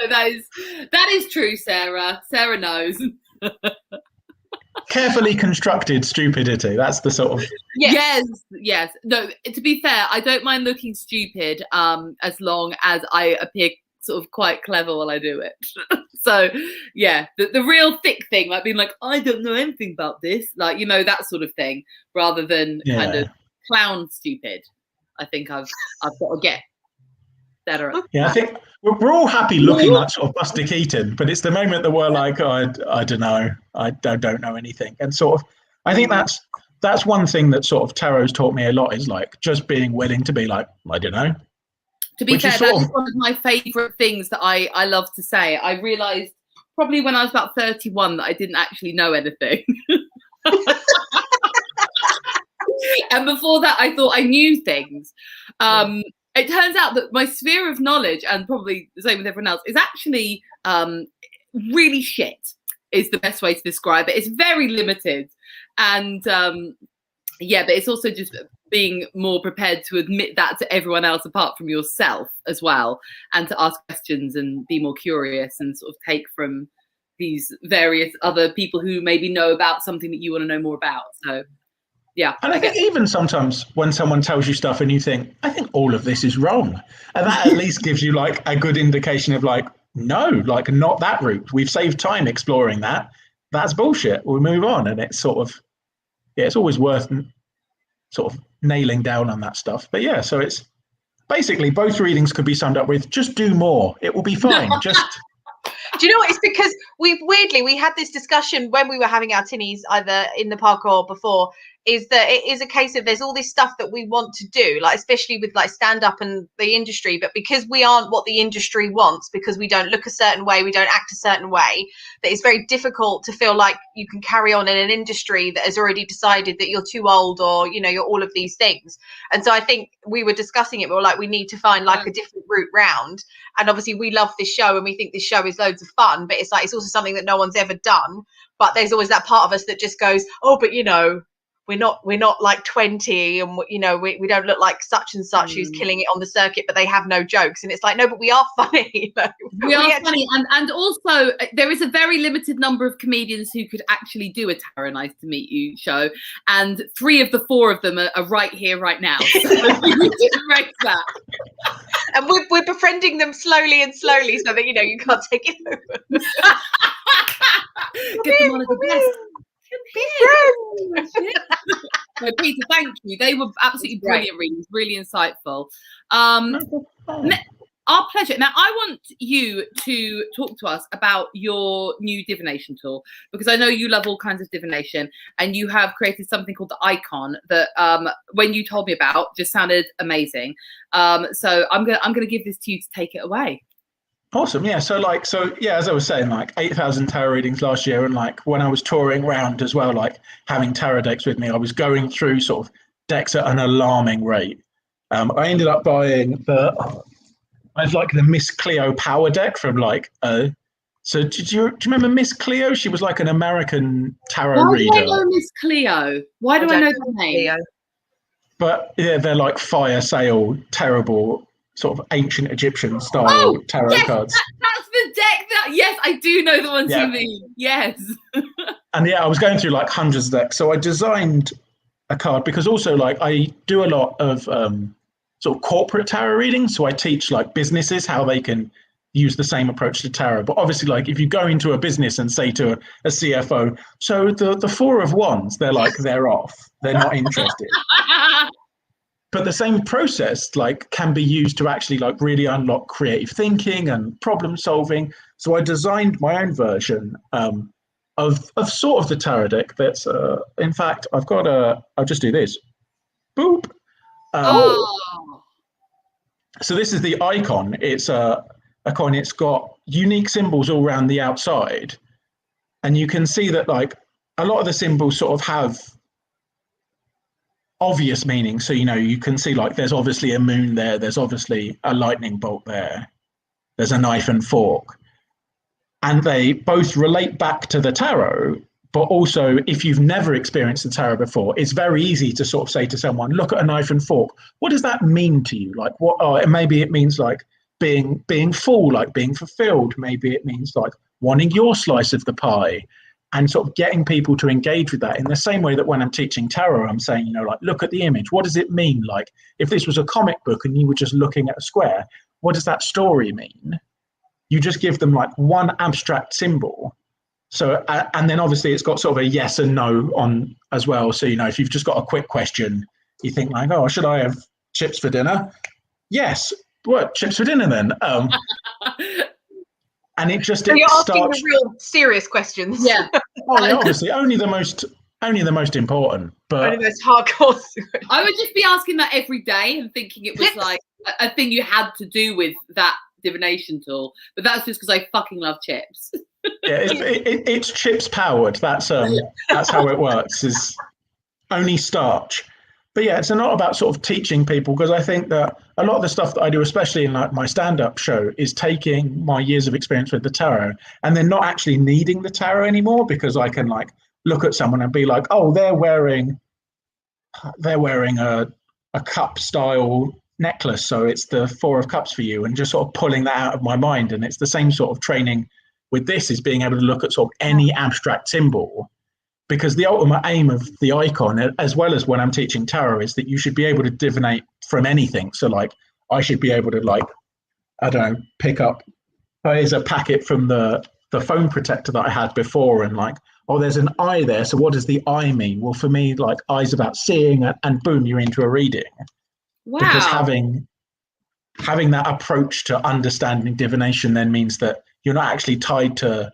that is true, Sarah. Sarah knows. Carefully constructed stupidity. That's the sort of yes. No, to be fair, I don't mind looking stupid, as long as I appear sort of quite clever while I do it. So yeah, the real thick thing, like being like, I don't know anything about this, like, you know, that sort of thing, rather than kind of clown stupid. I think I've got to get better at yeah, that. I think we're all happy looking like sort of Buster Keaton, but it's the moment that we're like, oh, I don't know, I don't know anything. And sort of, I think that's one thing that sort of tarot's taught me a lot, is like just being willing to be like, I don't know. To be fair, that is one of my favourite things that I love to say. I realised probably when I was about 31 that I didn't actually know anything. And before that, I thought I knew things. It turns out that my sphere of knowledge, and probably the same with everyone else, is actually really shit, is the best way to describe it. It's very limited. And yeah, but it's also just being more prepared to admit that to everyone else apart from yourself as well, and to ask questions and be more curious and sort of take from these various other people who maybe know about something that you want to know more about. So yeah. And I think even sometimes when someone tells you stuff and you think, I think all of this is wrong, and that at least gives you like a good indication of like, no, like not that route. We've saved time exploring that. That's bullshit. We'll move on. And it's sort of, yeah, it's always worth sort of nailing down on that stuff. But yeah, so it's basically both readings could be summed up with just do more. It will be fine. Just. Do you know what? It's because we had this discussion when we were having our tinnies, either in the park or before, is that it is a case of there's all this stuff that we want to do, like especially with like stand up and the industry, but because we aren't what the industry wants, because we don't look a certain way, we don't act a certain way, that it's very difficult to feel like you can carry on in an industry that has already decided that you're too old, or you know, you're all of these things. And so I think we were discussing it, we were like, we need to find like a different route round. And obviously we love this show and we think this show is loads of fun, but it's like it's also something that no one's ever done. But there's always that part of us that just goes, oh, but you know, we're not like 20, and you know, we don't look like such and such who's killing it on the circuit, but they have no jokes. And it's like, no, but we are funny. You know? We are funny, and also there is a very limited number of comedians who could actually do a Tara Nice to Meet You show, and 3 of the 4 of them are right here, right now. So we need to erase that. And we're befriending them slowly so that, you know, you can't take it over. Get them on as a guest. Be friends. No, Peter, thank you. They were absolutely brilliant readings, really insightful. Our pleasure. Now, I want you to talk to us about your new divination tool, because I know you love all kinds of divination, and you have created something called the Icon that, when you told me about, just sounded amazing. So I'm gonna give this to you to take it away. Awesome. Yeah. So yeah, as I was saying, like 8,000 tarot readings last year. And like when I was touring around as well, like having tarot decks with me, I was going through sort of decks at an alarming rate. I ended up buying I was like the Miss Cleo power deck from like, so do you remember Miss Cleo? She was like an American tarot reader. Why do I know Miss Cleo? Why do I know the name? But yeah, they're like fire sale, terrible, sort of ancient Egyptian style tarot cards. That's the deck yes, I do know the ones you mean. Yes. And yeah, I was going through like hundreds of decks. So I designed a card because also like I do a lot of sort of corporate tarot readings. So I teach like businesses how they can use the same approach to tarot. But obviously, like if you go into a business and say to a CFO, so the 4 of Wands, they're like, they're off. They're not interested. But the same process like can be used to actually like really unlock creative thinking and problem solving. So I designed my own version of sort of the tarot deck. That's in fact I'll just do this. Boop. So this is the Icon. It's a coin. It's got unique symbols all around the outside, and you can see that like a lot of the symbols sort of have obvious meaning. So, you know, you can see like there's obviously a moon there, there's obviously a lightning bolt there, there's a knife and fork, and they both relate back to the tarot. But also, if you've never experienced the tarot before, it's very easy to sort of say to someone, look at a knife and fork, what does that mean to you? Like what maybe it means like being full, like being fulfilled. Maybe it means like wanting your slice of the pie. And sort of getting people to engage with that in the same way that when I'm teaching tarot, I'm saying, you know, like, look at the image. What does it mean? Like, if this was a comic book and you were just looking at a square, what does that story mean? you just give them like one abstract symbol. So, and then obviously it's got sort of a yes and no on as well. So, you know, if you've just got a quick question, you think like, oh, should I have chips for dinner? Yes. What, chips for dinner then? And it just So you're asking starts the real serious questions. Yeah. Oh, yeah, obviously only the most important. But Only those hardcore. I would just be asking that every day and thinking it was like a thing you had to do with that divination tool. But that's just because I fucking love chips. yeah, it's chips powered. That's how it works. Is only starch. But yeah, it's not about sort of teaching people, because I think that a lot of the stuff that I do, especially in like my stand-up show, is taking my years of experience with the tarot and then not actually needing the tarot anymore, because I can like look at someone and be like, oh, they're wearing a cup style necklace, so it's the 4 of cups for you, and just sort of pulling that out of my mind. And it's the same sort of training with this, is being able to look at sort of any abstract symbol. Because the ultimate aim of the icon, as well as when I'm teaching tarot, is that you should be able to divinate from anything. So like, I should be able to like, I don't know, pick up, here's a packet from the phone protector that I had before, and like, oh, there's an eye there. So what does the eye mean? Well, for me, like, eye's about seeing, and boom, you're into a reading. Wow. Because having that approach to understanding divination then means that you're not actually tied to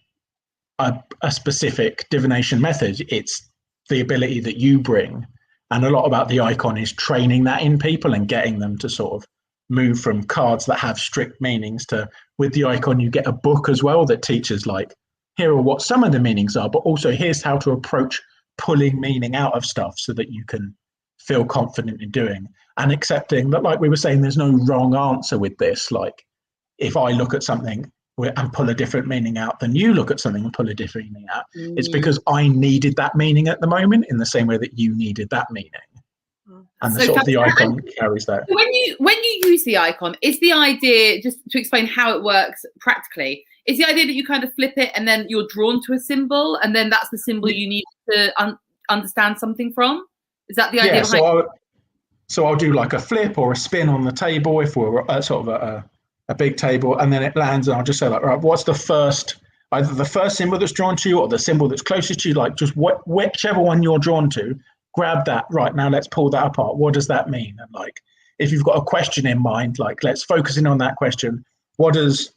a specific divination method. It's the ability that you bring, and a lot about the icon is training that in people and getting them to sort of move from cards that have strict meanings to, with the icon you get a book as well that teaches like, here are what some of the meanings are, but also here's how to approach pulling meaning out of stuff so that you can feel confident in doing, and accepting that, like we were saying, there's no wrong answer with this. Like, if I look at something and pull a different meaning out than you look at something and pull a different meaning out, it's because I needed that meaning at the moment, in the same way that you needed that meaning. And the sort of the icon carries that. When you use the icon, is the idea, just to explain how it works practically, is the idea that you kind of flip it and then you're drawn to a symbol, and then that's the symbol you need to understand something from? Is that the idea behind it? So I'll do like a flip or a spin on the table if we're at sort of a big table, and then it lands, and I'll just say like, right, what's either the first symbol that's drawn to you or the symbol that's closest to you, like just whichever one you're drawn to, grab that. Right, now let's pull that apart. What does that mean? And like, if you've got a question in mind, like, let's focus in on that question. What does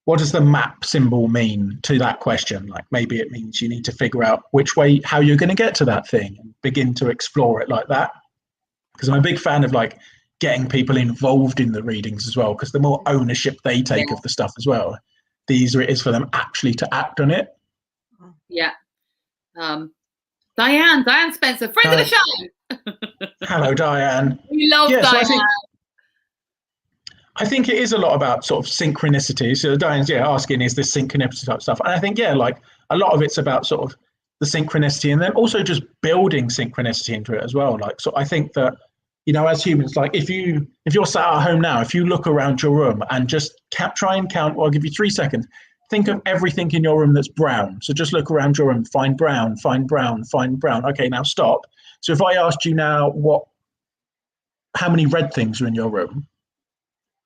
the map symbol mean to that question? Like, maybe it means you need to figure out how you're going to get to that thing, and begin to explore it like that. Because I'm a big fan of like getting people involved in the readings as well, because the more ownership they take of the stuff as well, the easier it is for them actually to act on it. Yeah. Diane Spencer, friend of the show. Hello, Diane. We love Diane. So I think it is a lot about sort of synchronicity. So Diane's asking, is this synchronicity type stuff? And I think, like, a lot of it's about sort of the synchronicity, and then also just building synchronicity into it as well. Like, so I think that, you know, as humans, like if you're sat at home now, if you look around your room and just try and count, I'll give you 3 seconds. Think of everything in your room that's brown. So just look around your room, find brown, find brown, find brown. Okay, now stop. So if I asked you now how many red things are in your room,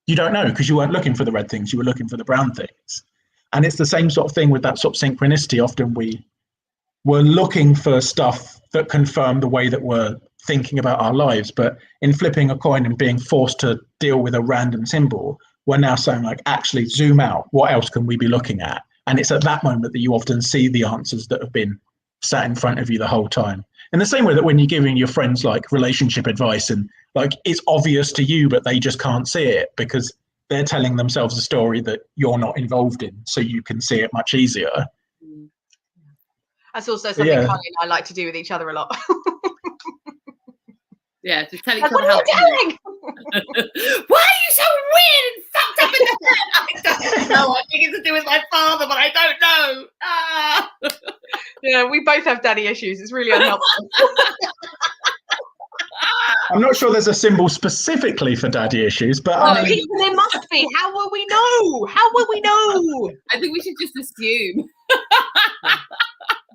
you don't know, because you weren't looking for the red things, you were looking for the brown things. And it's the same sort of thing with that sort of synchronicity. Often we're looking for stuff that confirm the way that we're thinking about our lives, but in flipping a coin and being forced to deal with a random symbol, we're now saying, like, actually zoom out, what else can we be looking at? And it's at that moment that you often see the answers that have been sat in front of you the whole time. In the same way that when you're giving your friends like relationship advice, and like it's obvious to you but they just can't see it because they're telling themselves a story that you're not involved in, so you can see it much easier. That's also something Carly and I like to do with each other a lot. Yeah, just tell each other what are you doing? Why are you so weird and fucked up in the head? I don't know. I think it's to do with my father, but I don't know. Yeah, we both have daddy issues. It's really unhelpful. I'm not sure there's a symbol specifically for daddy issues, but I mean, there must be. How will we know? How will we know? I think we should just assume.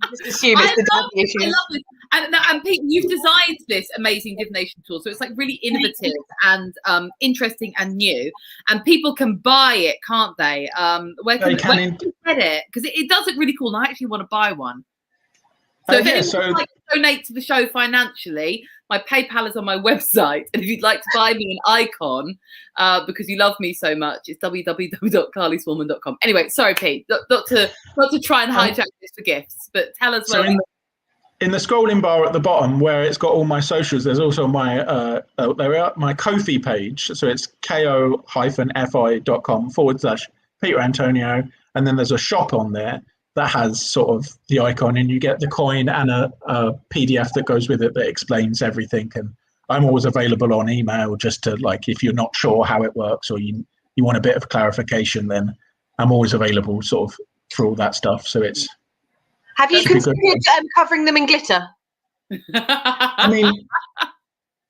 Just assume it's the daddy issues. I love this. And Pete, you've designed this amazing divination tool, so it's like really innovative and interesting and new, and people can buy it, can't they? Where can you get it? Because it does look really cool, and I actually want to buy one. So if anyone would like to donate to the show financially, my PayPal is on my website, and if you'd like to buy me an icon because you love me so much, it's www.carlyswolman.com. Anyway, sorry, Pete, not to try and hijack this for gifts, but tell us where. In the scrolling bar at the bottom, where it's got all my socials, there's also my my Ko-fi page. So it's ko-fi.com/Peter Antoniou, and then there's a shop on there that has sort of the icon, and you get the coin and a PDF that goes with it that explains everything. And I'm always available on email, just to, like, if you're not sure how it works or you want a bit of clarification, then I'm always available sort of for all that stuff. So it's. Have you considered covering them in glitter? I mean,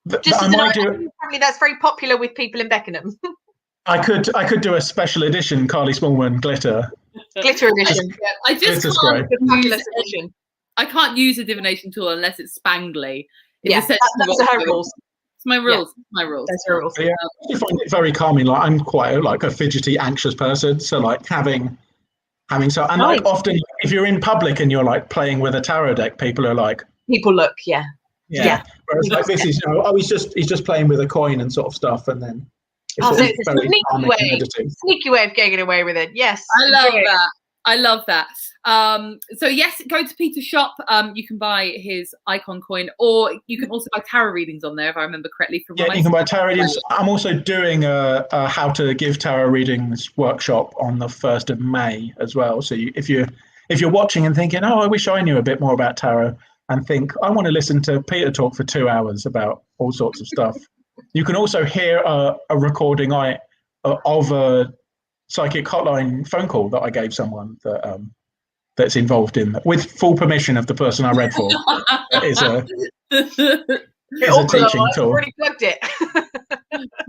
apparently that's very popular with people in Beckenham. I could do a special edition Carly Smallman glitter edition. I just can't use a divination tool unless it's spangly. That's her rules. It's my rules. My rules. That's her rules. Yeah, I find it very calming. Like, I'm quite like a fidgety, anxious person, so like having so, and like often if you're in public and you're like playing with a tarot deck, people look, yeah. Whereas like this is, he's just playing with a coin and sort of stuff, and then it's a sneaky way of getting away with it. Yes, I love that. So yes, go to Peter's shop. You can buy his icon coin, or you can also buy tarot readings on there, if I remember correctly. You can buy tarot readings. I'm also doing a how to give tarot readings workshop on the 1st of May as well. So if you're watching and thinking, oh, I wish I knew a bit more about tarot, and think I want to listen to Peter talk for 2 hours about all sorts of stuff, you can also hear a recording of a psychic hotline phone call that I gave someone that's involved in that, with full permission of the person I read for. is a teaching tool. I've already plugged it.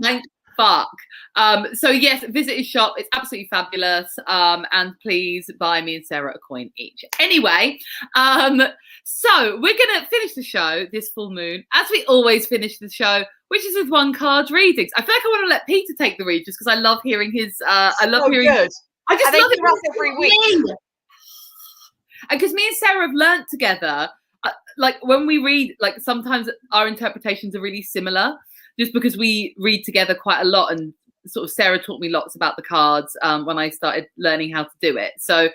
Thank fuck. So yes, visit his shop. It's absolutely fabulous. And please buy me and Sarah a coin each. Anyway, so we're gonna finish the show this full moon, as we always finish the show, which is with one card readings. I feel like I want to let Peter take the read, just because I love hearing his. I love hearing. Good. I just love it every week. And because me and Sarah have learnt together, like when we read, like sometimes our interpretations are really similar, just because we read together quite a lot, and sort of Sarah taught me lots about the cards when I started learning how to do it. So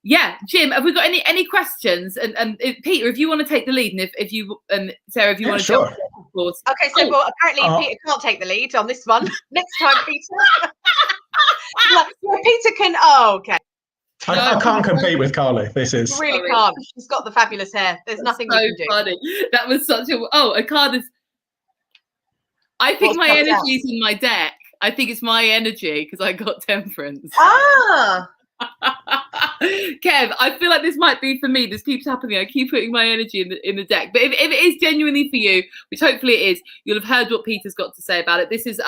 yeah, Jim, have we got any questions? And Peter, if you want to take the lead, and if you and Sarah, if you want to sure. jump, of course. Okay, so well, apparently Peter can't take the lead on this one. Next time, Peter. Peter can. Oh, okay. I can't compete with Carly. This is. You really can't. She's got the fabulous hair. There's nothing you can do. Funny. That was such a. Oh, a card is. I think my energy is in my deck. I think it's my energy because I got temperance. Ah. Kev, I feel like this might be for me. This keeps happening. I keep putting my energy in the deck. But if it is genuinely for you, which hopefully it is, you'll have heard what Peter's got to say about it. This is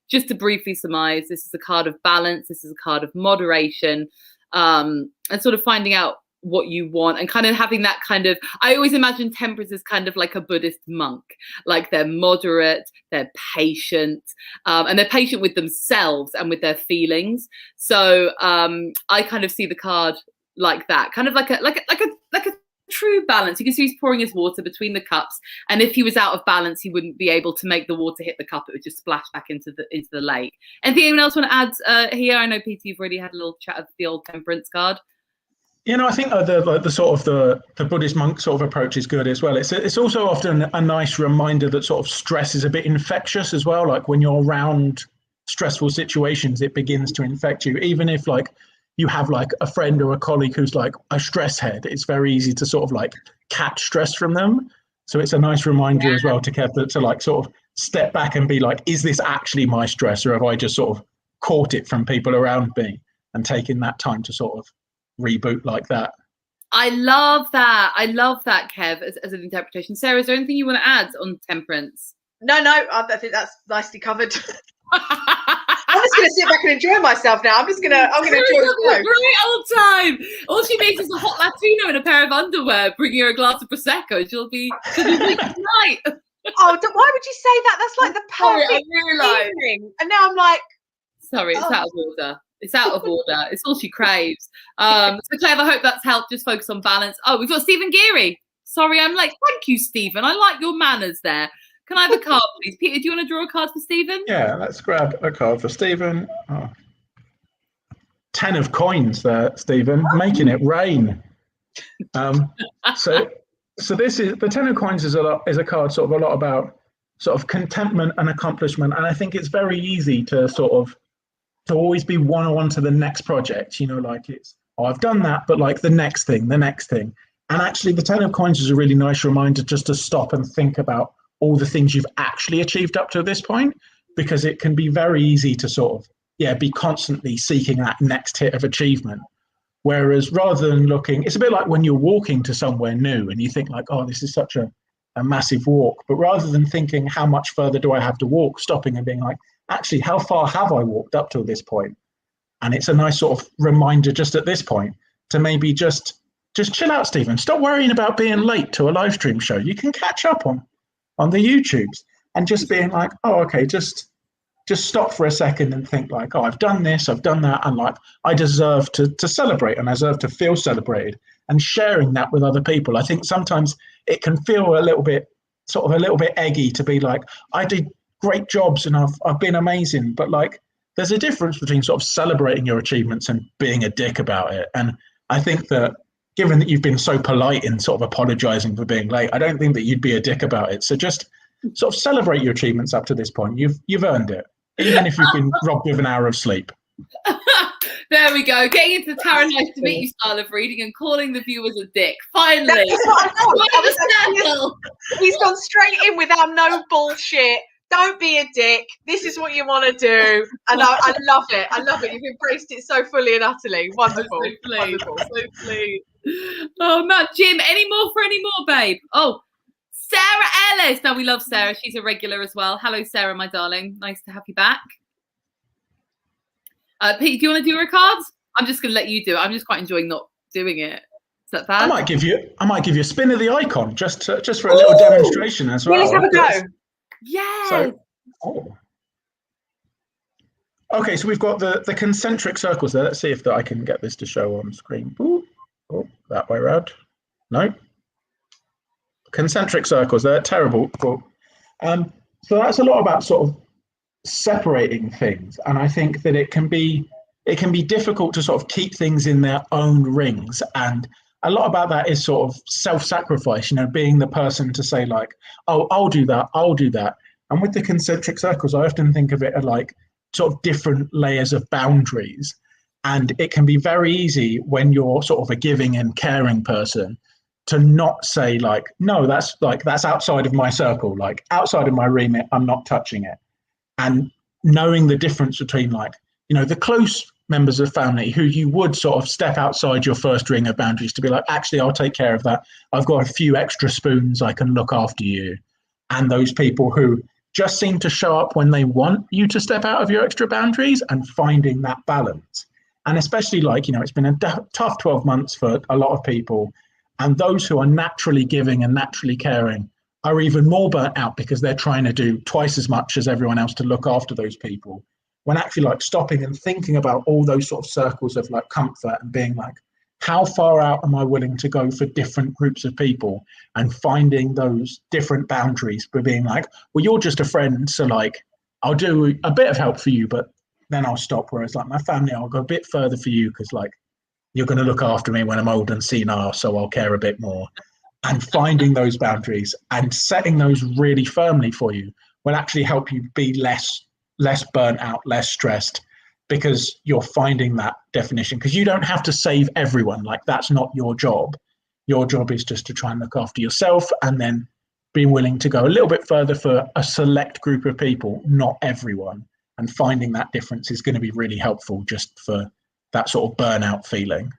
just to briefly surmise. This is a card of balance. This is a card of moderation, and sort of finding out what you want, and kind of having that kind of, I always imagine temperance is kind of like a Buddhist monk, like they're moderate, they're patient, and they're patient with themselves and with their feelings. So I kind of see the card like that, kind of like a true balance. You can see he's pouring his water between the cups, and if he was out of balance, he wouldn't be able to make the water hit the cup. It would just splash back into the lake. Anything anyone else want to add here? I know, Peter, you've already had a little chat of the old temperance card. You know, I think the sort of the Buddhist monk sort of approach is good as well. It's also often a nice reminder that sort of stress is a bit infectious as well. Like when you're around stressful situations, it begins to infect you. Even if like you have like a friend or a colleague who's like a stress head, it's very easy to sort of like catch stress from them. So it's a nice reminder as well to like sort of step back and be like, is this actually my stress, or have I just sort of caught it from people around me, and taking that time to sort of reboot like that. I love that, Kev, as an interpretation. Sarah, is there anything you want to add on temperance? No, I think that's nicely covered. Honestly, going to sit back and enjoy myself now. I'm going to enjoy the show. Great old time. All she needs is a hot Latino and a pair of underwear, bringing her a glass of Prosecco. She'll be weak tonight. Oh, why would you say that? That's like the Sorry, perfect I realised. evening. And now I'm like, sorry, it's out of order. It's out of order. It's all she craves. So Cleve, I hope that's helped. Just focus on balance. Oh, we've got Stephen Geary. Sorry, I'm late. Thank you, Stephen. I like your manners there. Can I have a card, please? Peter, do you want to draw a card for Stephen? Yeah, let's grab a card for Stephen. 10 of coins there, Stephen, making it rain. So this is the 10 of coins is a card sort of a lot about sort of contentment and accomplishment, and I think it's very easy to always be one to the next project. You know, like it's I've done that, but like the next thing. And actually, the 10 of coins is a really nice reminder just to stop and think about all the things you've actually achieved up to this point, because it can be very easy to sort of be constantly seeking that next hit of achievement. Whereas rather than looking, it's a bit like when you're walking to somewhere new and you think like, oh, this is such a massive walk. But rather than thinking how much further do I have to walk, stopping and being like, actually, how far have I walked up to this point? And it's a nice sort of reminder just at this point to maybe just chill out, Stephen. Stop worrying about being late to a live stream show. You can catch up on the YouTubes and just being like, oh, okay, just stop for a second and think like, oh, I've done this, I've done that, and like I deserve to celebrate and I deserve to feel celebrated, and sharing that with other people. I think sometimes it can feel a little bit eggy to be like, I did great jobs and I've been amazing, but like there's a difference between sort of celebrating your achievements and being a dick about it. And I think that given that you've been so polite in sort of apologizing for being late, I don't think that you'd be a dick about it. So just sort of celebrate your achievements up to this point. You've earned it, even if you've been robbed of an hour of sleep. There we go. Getting into the Tara Nice to Meet You style of reading and calling the viewers a dick. Finally. That's what I know. He's gone straight in without no bullshit. Don't be a dick. This is what you want to do. And I love it. I love it. You've embraced it so fully and utterly. Wonderful. So pleased. Oh, Matt, Jim, any more, babe? Oh, Sarah Ellis. Now, we love Sarah. She's a regular as well. Hello, Sarah, my darling. Nice to have you back. Pete, do you want to do her cards? I'm just going to let you do it. I'm just quite enjoying not doing it. Is that bad? I might give you a spin of the icon just for a little demonstration as well. Let's have a go. Yes. Okay, so we've got the concentric circles there. Let's see if I can get this to show on screen. Ooh, that way around. No. Concentric circles. They're terrible. Cool. So that's a lot about sort of separating things, and I think that it can be difficult to sort of keep things in their own rings, and a lot about that is sort of self-sacrifice, being the person to say like, oh, I'll do that. And with the concentric circles, I often think of it as like sort of different layers of boundaries, and it can be very easy when you're sort of a giving and caring person to not say like, no, that's outside of my circle, like outside of my remit, I'm not touching it. And knowing the difference between like, the close members of family who you would sort of step outside your first ring of boundaries to be like, actually, I'll take care of that. I've got a few extra spoons, I can look after you. And those people who just seem to show up when they want you to step out of your extra boundaries, and finding that balance. And especially like, it's been a tough 12 months for a lot of people. And those who are naturally giving and naturally caring are even more burnt out because they're trying to do twice as much as everyone else to look after those people. When actually like stopping and thinking about all those sort of circles of like comfort and being like, how far out am I willing to go for different groups of people, and finding those different boundaries for being like, well, you're just a friend, so like I'll do a bit of help for you, but then I'll stop. Whereas like my family, I'll go a bit further for you because like you're going to look after me when I'm old and senile, so I'll care a bit more. And finding those boundaries and setting those really firmly for you will actually help you be less burnt out, less stressed, because you're finding that definition. Because you don't have to save everyone. Like that's not your job. Your job is just to try and look after yourself, and then be willing to go a little bit further for a select group of people, not everyone. And finding that difference is going to be really helpful just for that sort of burnout feeling.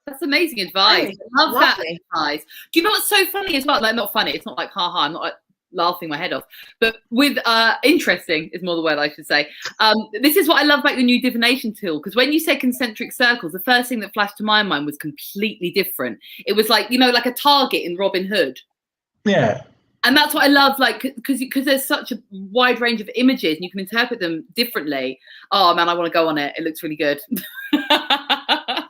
That's amazing advice. I love that advice. Do you know what's so funny as well? Like, not funny. It's not like, haha, I'm not laughing my head off. But with interesting is more the word I should say. This is what I love about your new divination tool, because when you said concentric circles, the first thing that flashed to my mind was completely different. It was like, like a target in Robin Hood. Yeah. And that's what I love, like, because there's such a wide range of images and you can interpret them differently. Oh man, I want to go on it. It looks really good.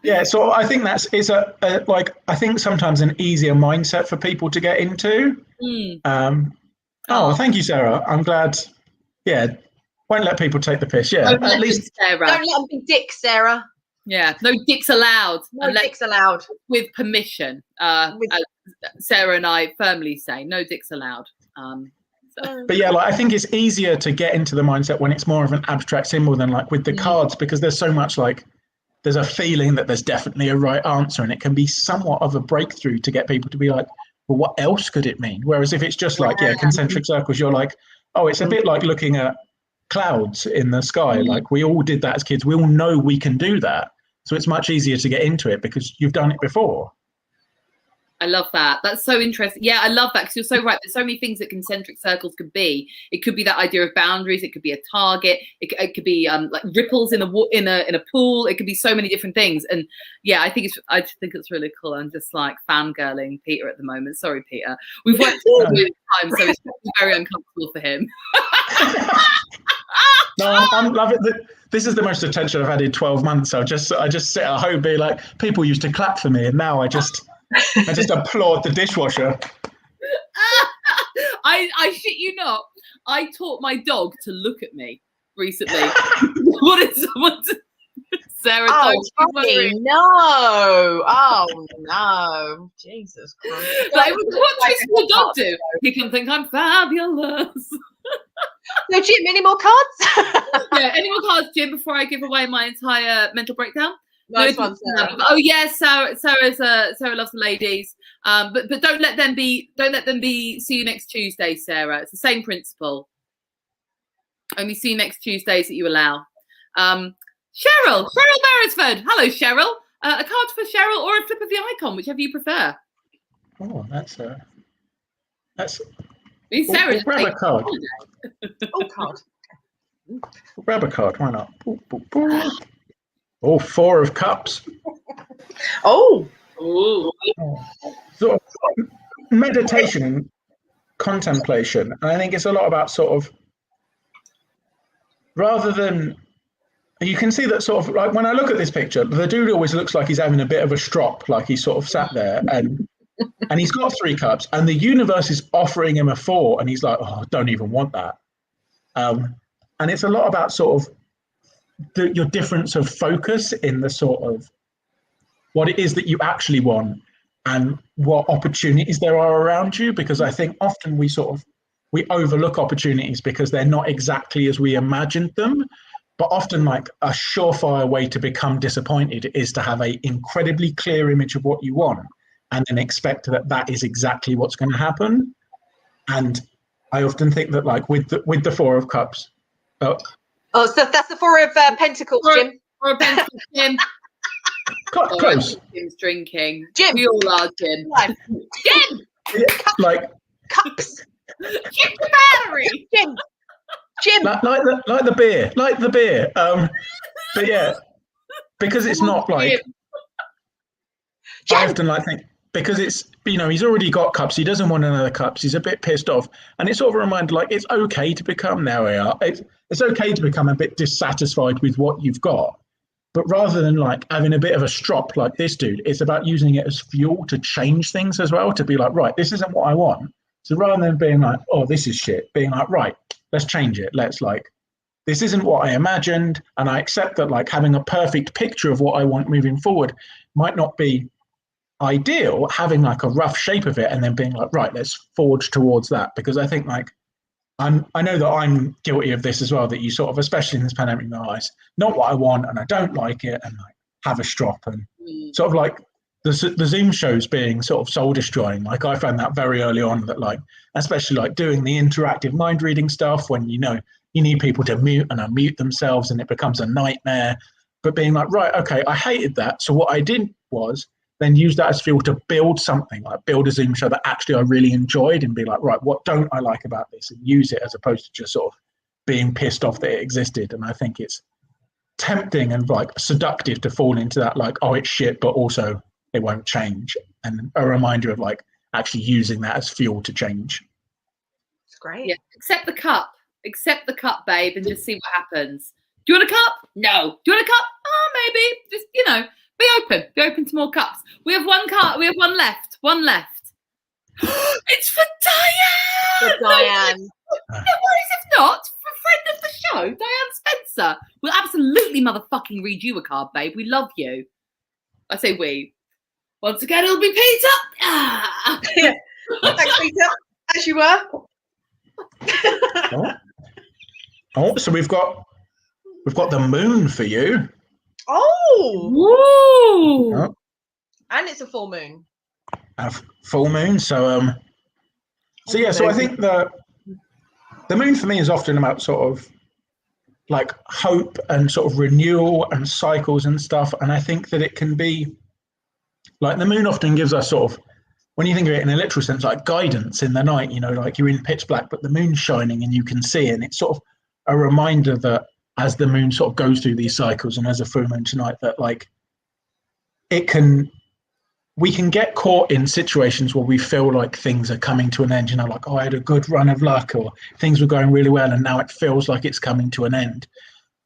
Yeah, so I think it's I think sometimes an easier mindset for people to get into. Thank you, Sarah. I'm glad. Yeah, won't let people take the piss. Yeah, at least don't let them be dicks, Sarah. Yeah, no dicks allowed. No dicks allowed. With permission. As Sarah and I firmly say, no dicks allowed. But yeah, I think it's easier to get into the mindset when it's more of an abstract symbol than like with the cards, because there's so much there's a feeling that there's definitely a right answer, and it can be somewhat of a breakthrough to get people to be like, well, what else could it mean? Whereas if it's just concentric circles, you're like, oh, it's a bit like looking at clouds in the sky. Like we all did that as kids. We all know we can do that. So it's much easier to get into it because you've done it before. I love that. That's so interesting. Yeah, I love that because you're so right. There's so many things that concentric circles could be. It could be that idea of boundaries. It could be a target. It could be like ripples in a pool. It could be so many different things. And yeah, I think it's really cool. I'm just like fangirling Peter at the moment. Sorry, Peter. We've worked all the time, so it's very uncomfortable for him. No, I'm loving it. This is the most attention I've had in 12 months. I just sit at home being like, people used to clap for me, and now I just applaud the dishwasher. I shit you not. I taught my dog to look at me recently. What is Sarah? Oh, no! Oh no! Jesus Christ! Like, what does your dog do? He can think I'm fabulous. No, Jim, any more cards? Yeah, any more cards, Jim, before I give away my entire mental breakdown? Nice one, Sarah. Oh yes, Sarah loves the ladies. But don't let them be see you next Tuesday, Sarah. It's the same principle. Only see you next Tuesdays that you allow. Cheryl Beresford. Hello, Cheryl. A card for Cheryl or a flip of the icon, whichever you prefer. Oh, that's. Sarah, we'll grab a card. Card. We'll grab a card. Why not? Oh, 4 of Cups. Oh. Sort of meditation and contemplation. And I think it's a lot about sort of, rather than, you can see that sort of, like when I look at this picture, the dude always looks like he's having a bit of a strop, like he's sort of sat there and he's got 3 cups and the universe is offering him a 4 and he's like, oh, I don't even want that. And it's a lot about sort of your difference of focus in the sort of what it is that you actually want and what opportunities there are around you, because I think often we overlook opportunities because they're not exactly as we imagined them. But often, like, a surefire way to become disappointed is to have an incredibly clear image of what you want and then expect that is exactly what's going to happen. And I often think that, like, with the 4 of Cups. So that's the 4 of Pentacles, Jim. 4 of Pentacles, Jim. Close. Jim's drinking. Jim. We all are, Jim. Jim! Yeah, like Cups. Jim the battery! Jim. Like the beer. But yeah, because it's not like, I often think, because it's, he's already got cups, he doesn't want another cups, he's a bit pissed off, and it's sort of a reminder, like, it's okay to become, there we are, it's okay to become a bit dissatisfied with what you've got, but rather than like having a bit of a strop like this dude, it's about using it as fuel to change things as well, to be like, right, this isn't what I want. So rather than being like, oh, this is shit, being like, right, let's change it. Let's this isn't what I imagined. And I accept that, like, having a perfect picture of what I want moving forward might not be ideal, having like a rough shape of it and then being like, right, let's forge towards that. Because I think, like, I know that I'm guilty of this as well, that you sort of, especially in this pandemic, realize not what I want and I don't like it, and like have a strop, and sort of like the Zoom shows being sort of soul destroying. Like, I found that very early on, that, like, especially like doing the interactive mind reading stuff when you need people to mute and unmute themselves and it becomes a nightmare, but being like, right, okay, I hated that. So what I did was then use that as fuel to build something, like build a Zoom show that actually I really enjoyed, and be like, right, what don't I like about this, and use it, as opposed to just sort of being pissed off that it existed. And I think it's tempting and like seductive to fall into that, like, oh, it's shit, but also it won't change, and a reminder of like actually using that as fuel to change. It's great. Yeah, accept the cup, babe, and just see what happens. Do you want a cup? No. Do you want a cup? Oh, maybe. Just, be open to more cups. We have one cup. We have one left. It's for Diane. For Diane. No worries if not. For a friend of the show, Diane Spencer. We'll absolutely motherfucking read you a card, babe. We love you. I say we. Once again, it'll be Peter. Ah. Thanks, Peter. As you were. So we've got the moon for you. Oh. Woo. And it's a full moon. A full moon. So so I think the moon for me is often about sort of like hope and sort of renewal and cycles and stuff. And I think that it can be like, the moon often gives us sort of, when you think of it in a literal sense, like guidance in the night, like you're in pitch black, but the moon's shining and you can see, and it's sort of a reminder that as the moon sort of goes through these cycles, and as a full moon tonight, that like we can get caught in situations where we feel like things are coming to an end, like, oh, I had a good run of luck, or things were going really well and now it feels like it's coming to an end.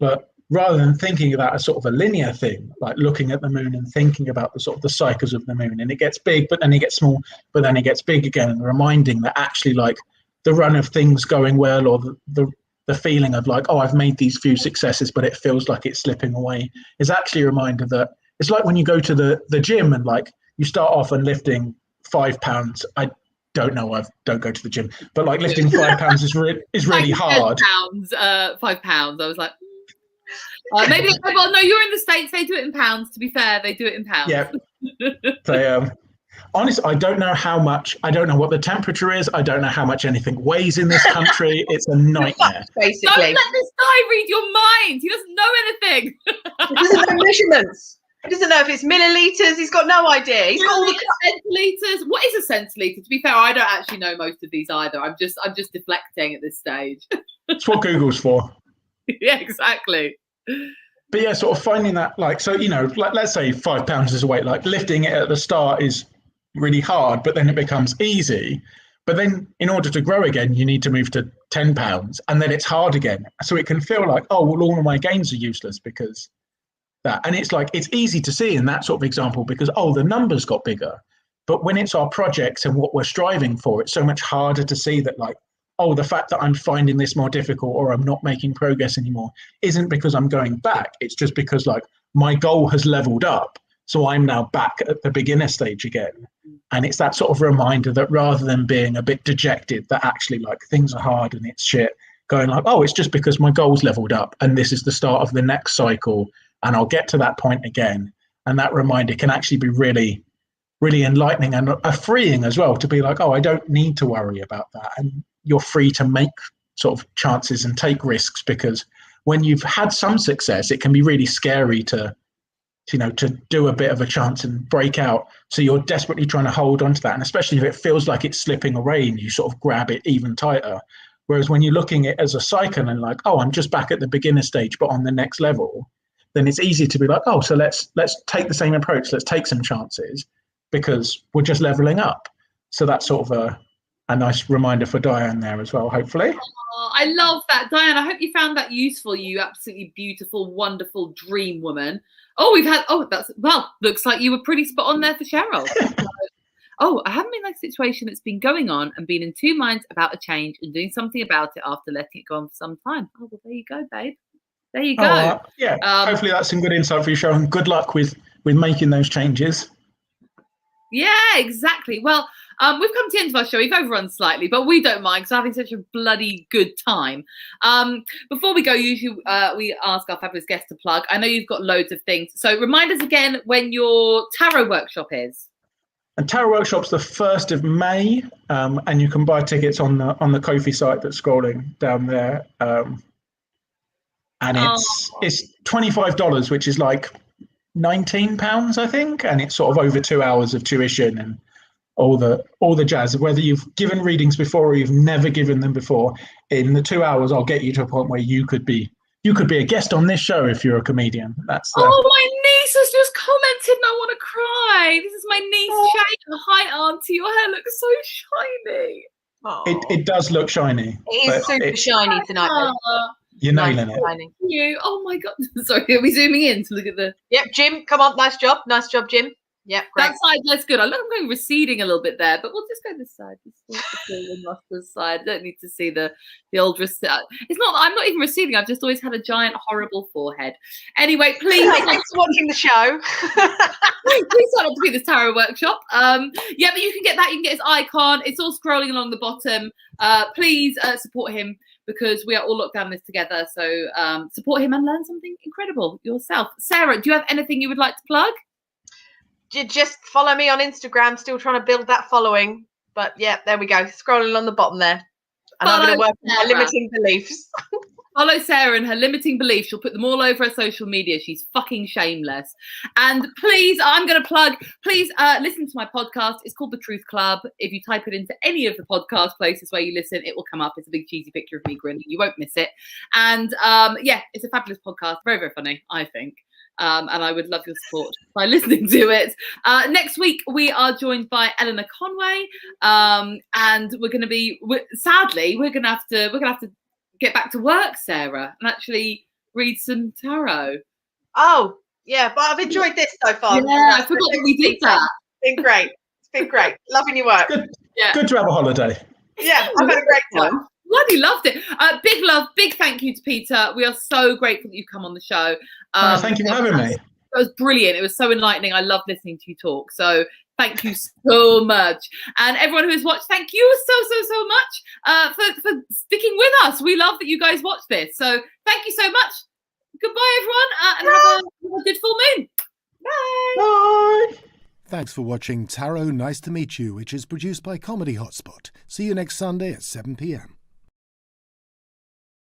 But rather than thinking of that as sort of a linear thing, like looking at the moon and thinking about the sort of the cycles of the moon, and it gets big, but then it gets small, but then it gets big again, and reminding that actually like the run of things going well, or the feeling of like, oh, I've made these few successes, but it feels like it's slipping away, is actually a reminder that it's like when you go to the gym and like you start off and lifting 5 pounds. I don't know, I don't go to the gym, but like lifting 5 pounds is really hard. 5 pounds. I was like, maybe. Well, no, you're in the States. They do it in pounds. To be fair, they do it in pounds. Yeah. So, honestly, I don't know how much. I don't know what the temperature is. I don't know how much anything weighs in this country. It's a nightmare. Basically, don't let this guy read your mind. He doesn't know anything. He doesn't know measurements. He doesn't know if it's milliliters. He's got no idea. He's got all the centiliters. What is a centiliter? To be fair, I don't actually know most of these either. I'm just deflecting at this stage. That's what Google's for. Yeah, exactly. But yeah, sort of finding that, like, so, like, let's say 5 pounds is a weight, like lifting it at the start is really hard, but then it becomes easy. But then in order to grow again, you need to move to 10 pounds, and then it's hard again. So it can feel like, oh, well, all of my gains are useless because that. And it's like, it's easy to see in that sort of example because, oh, the numbers got bigger. But when it's our projects and what we're striving for, it's so much harder to see that, like, oh, the fact that I'm finding this more difficult or I'm not making progress anymore isn't because I'm going back. It's just because like my goal has leveled up. So I'm now back at the beginner stage again. And it's that sort of reminder that rather than being a bit dejected that actually like things are hard and it's shit, going like, oh, it's just because my goal's leveled up and this is the start of the next cycle and I'll get to that point again. And that reminder can actually be really, really enlightening and freeing as well, to be like, oh, I don't need to worry about that. And you're free to make sort of chances and take risks, because when you've had some success, it can be really scary to do a bit of a chance and break out. So you're desperately trying to hold on to that. And especially if it feels like it's slipping away and you sort of grab it even tighter. Whereas when you're looking at it as a cycle and like, oh, I'm just back at the beginner stage, but on the next level, then it's easy to be like, oh, so let's take the same approach. Let's take some chances because we're just leveling up. So that's sort of a nice reminder for Diane there as well, hopefully. Oh, I love that. Diane, I hope you found that useful, you absolutely beautiful, wonderful dream woman. Looks like you were pretty spot on there for Cheryl. I haven't been in that situation that's been going on and been in two minds about a change and doing something about it after letting it go on for some time. Oh, well, there you go, babe. There you go. Hopefully that's some good insight for you, Cheryl, and good luck with making those changes. Yeah, exactly. Well, we've come to the end of our show. We've overrun slightly, but we don't mind because we're having such a bloody good time. Before we go, usually we ask our fabulous guests to plug. I know you've got loads of things. So remind us again when your tarot workshop is. And Tarot Workshop's the 1st of May, and you can buy tickets on the Ko-fi site that's scrolling down there. And it's $25, which is like £19, I think, and it's sort of over 2 hours of tuition and all the jazz. Whether you've given readings before or you've never given them before, in the 2 hours, I'll get you to a point where you could be a guest on this show if you're a comedian. That's the. Oh, my niece has just commented and I want to cry. This is my niece, Shane. Hi, Auntie. Your hair looks so shiny. It does look shiny. It is super shiny tonight. You're nailing it. Thank you. Oh my God. Sorry, are we zooming in to look at the? Yep, Jim, come on. Nice job, Jim. Yep, great. That side, that's good. I'm going receding a little bit there, but we'll just go this side. This side. I don't need to see the old receding. It's not. I'm not even receding. I've just always had a giant, horrible forehead. Anyway, please. Thanks for watching the show. Please sign up to be this tarot workshop. Yeah, but you can get that. You can get his icon. It's all scrolling along the bottom. Please support him because we are all locked down this together. So support him and learn something incredible yourself. Sarah, do you have anything you would like to plug? Just follow me on Instagram. Still trying to build that following, but yeah, there we go. Scrolling on the bottom there, and I'm going to work on my limiting beliefs. Follow Sarah and her limiting beliefs. She'll put them all over her social media. She's fucking shameless. And please, I'm going to plug, please listen to my podcast. It's called The Truth Club. If you type it into any of the podcast places where you listen, it will come up. It's a big cheesy picture of me grinning. You won't miss it. And yeah, it's a fabulous podcast. Very, very funny, I think. And I would love your support by listening to it. Next week we are joined by Eleanor Conway, and we're going to be. Sadly, we're going to have to get back to work, Sarah, and actually read some tarot. Oh yeah, but I've enjoyed this so far. Yeah, I forgot that we did that. It's been great. It's been great. Loving your work. Good to have a holiday. Yeah, I've had a great time. Bloody loved it. Big love, big thank you to Peter. We are so grateful that you've come on the show. Thank you for having me. It was brilliant. It was so enlightening. I love listening to you talk. So thank you so much. And everyone who has watched, thank you so much for sticking with us. We love that you guys watch this. So thank you so much. Goodbye, everyone. And have a good full moon. Bye. Bye. Thanks for watching Tarot Nice to Meet You, which is produced by Comedy Hotspot. See you next Sunday at 7 p.m.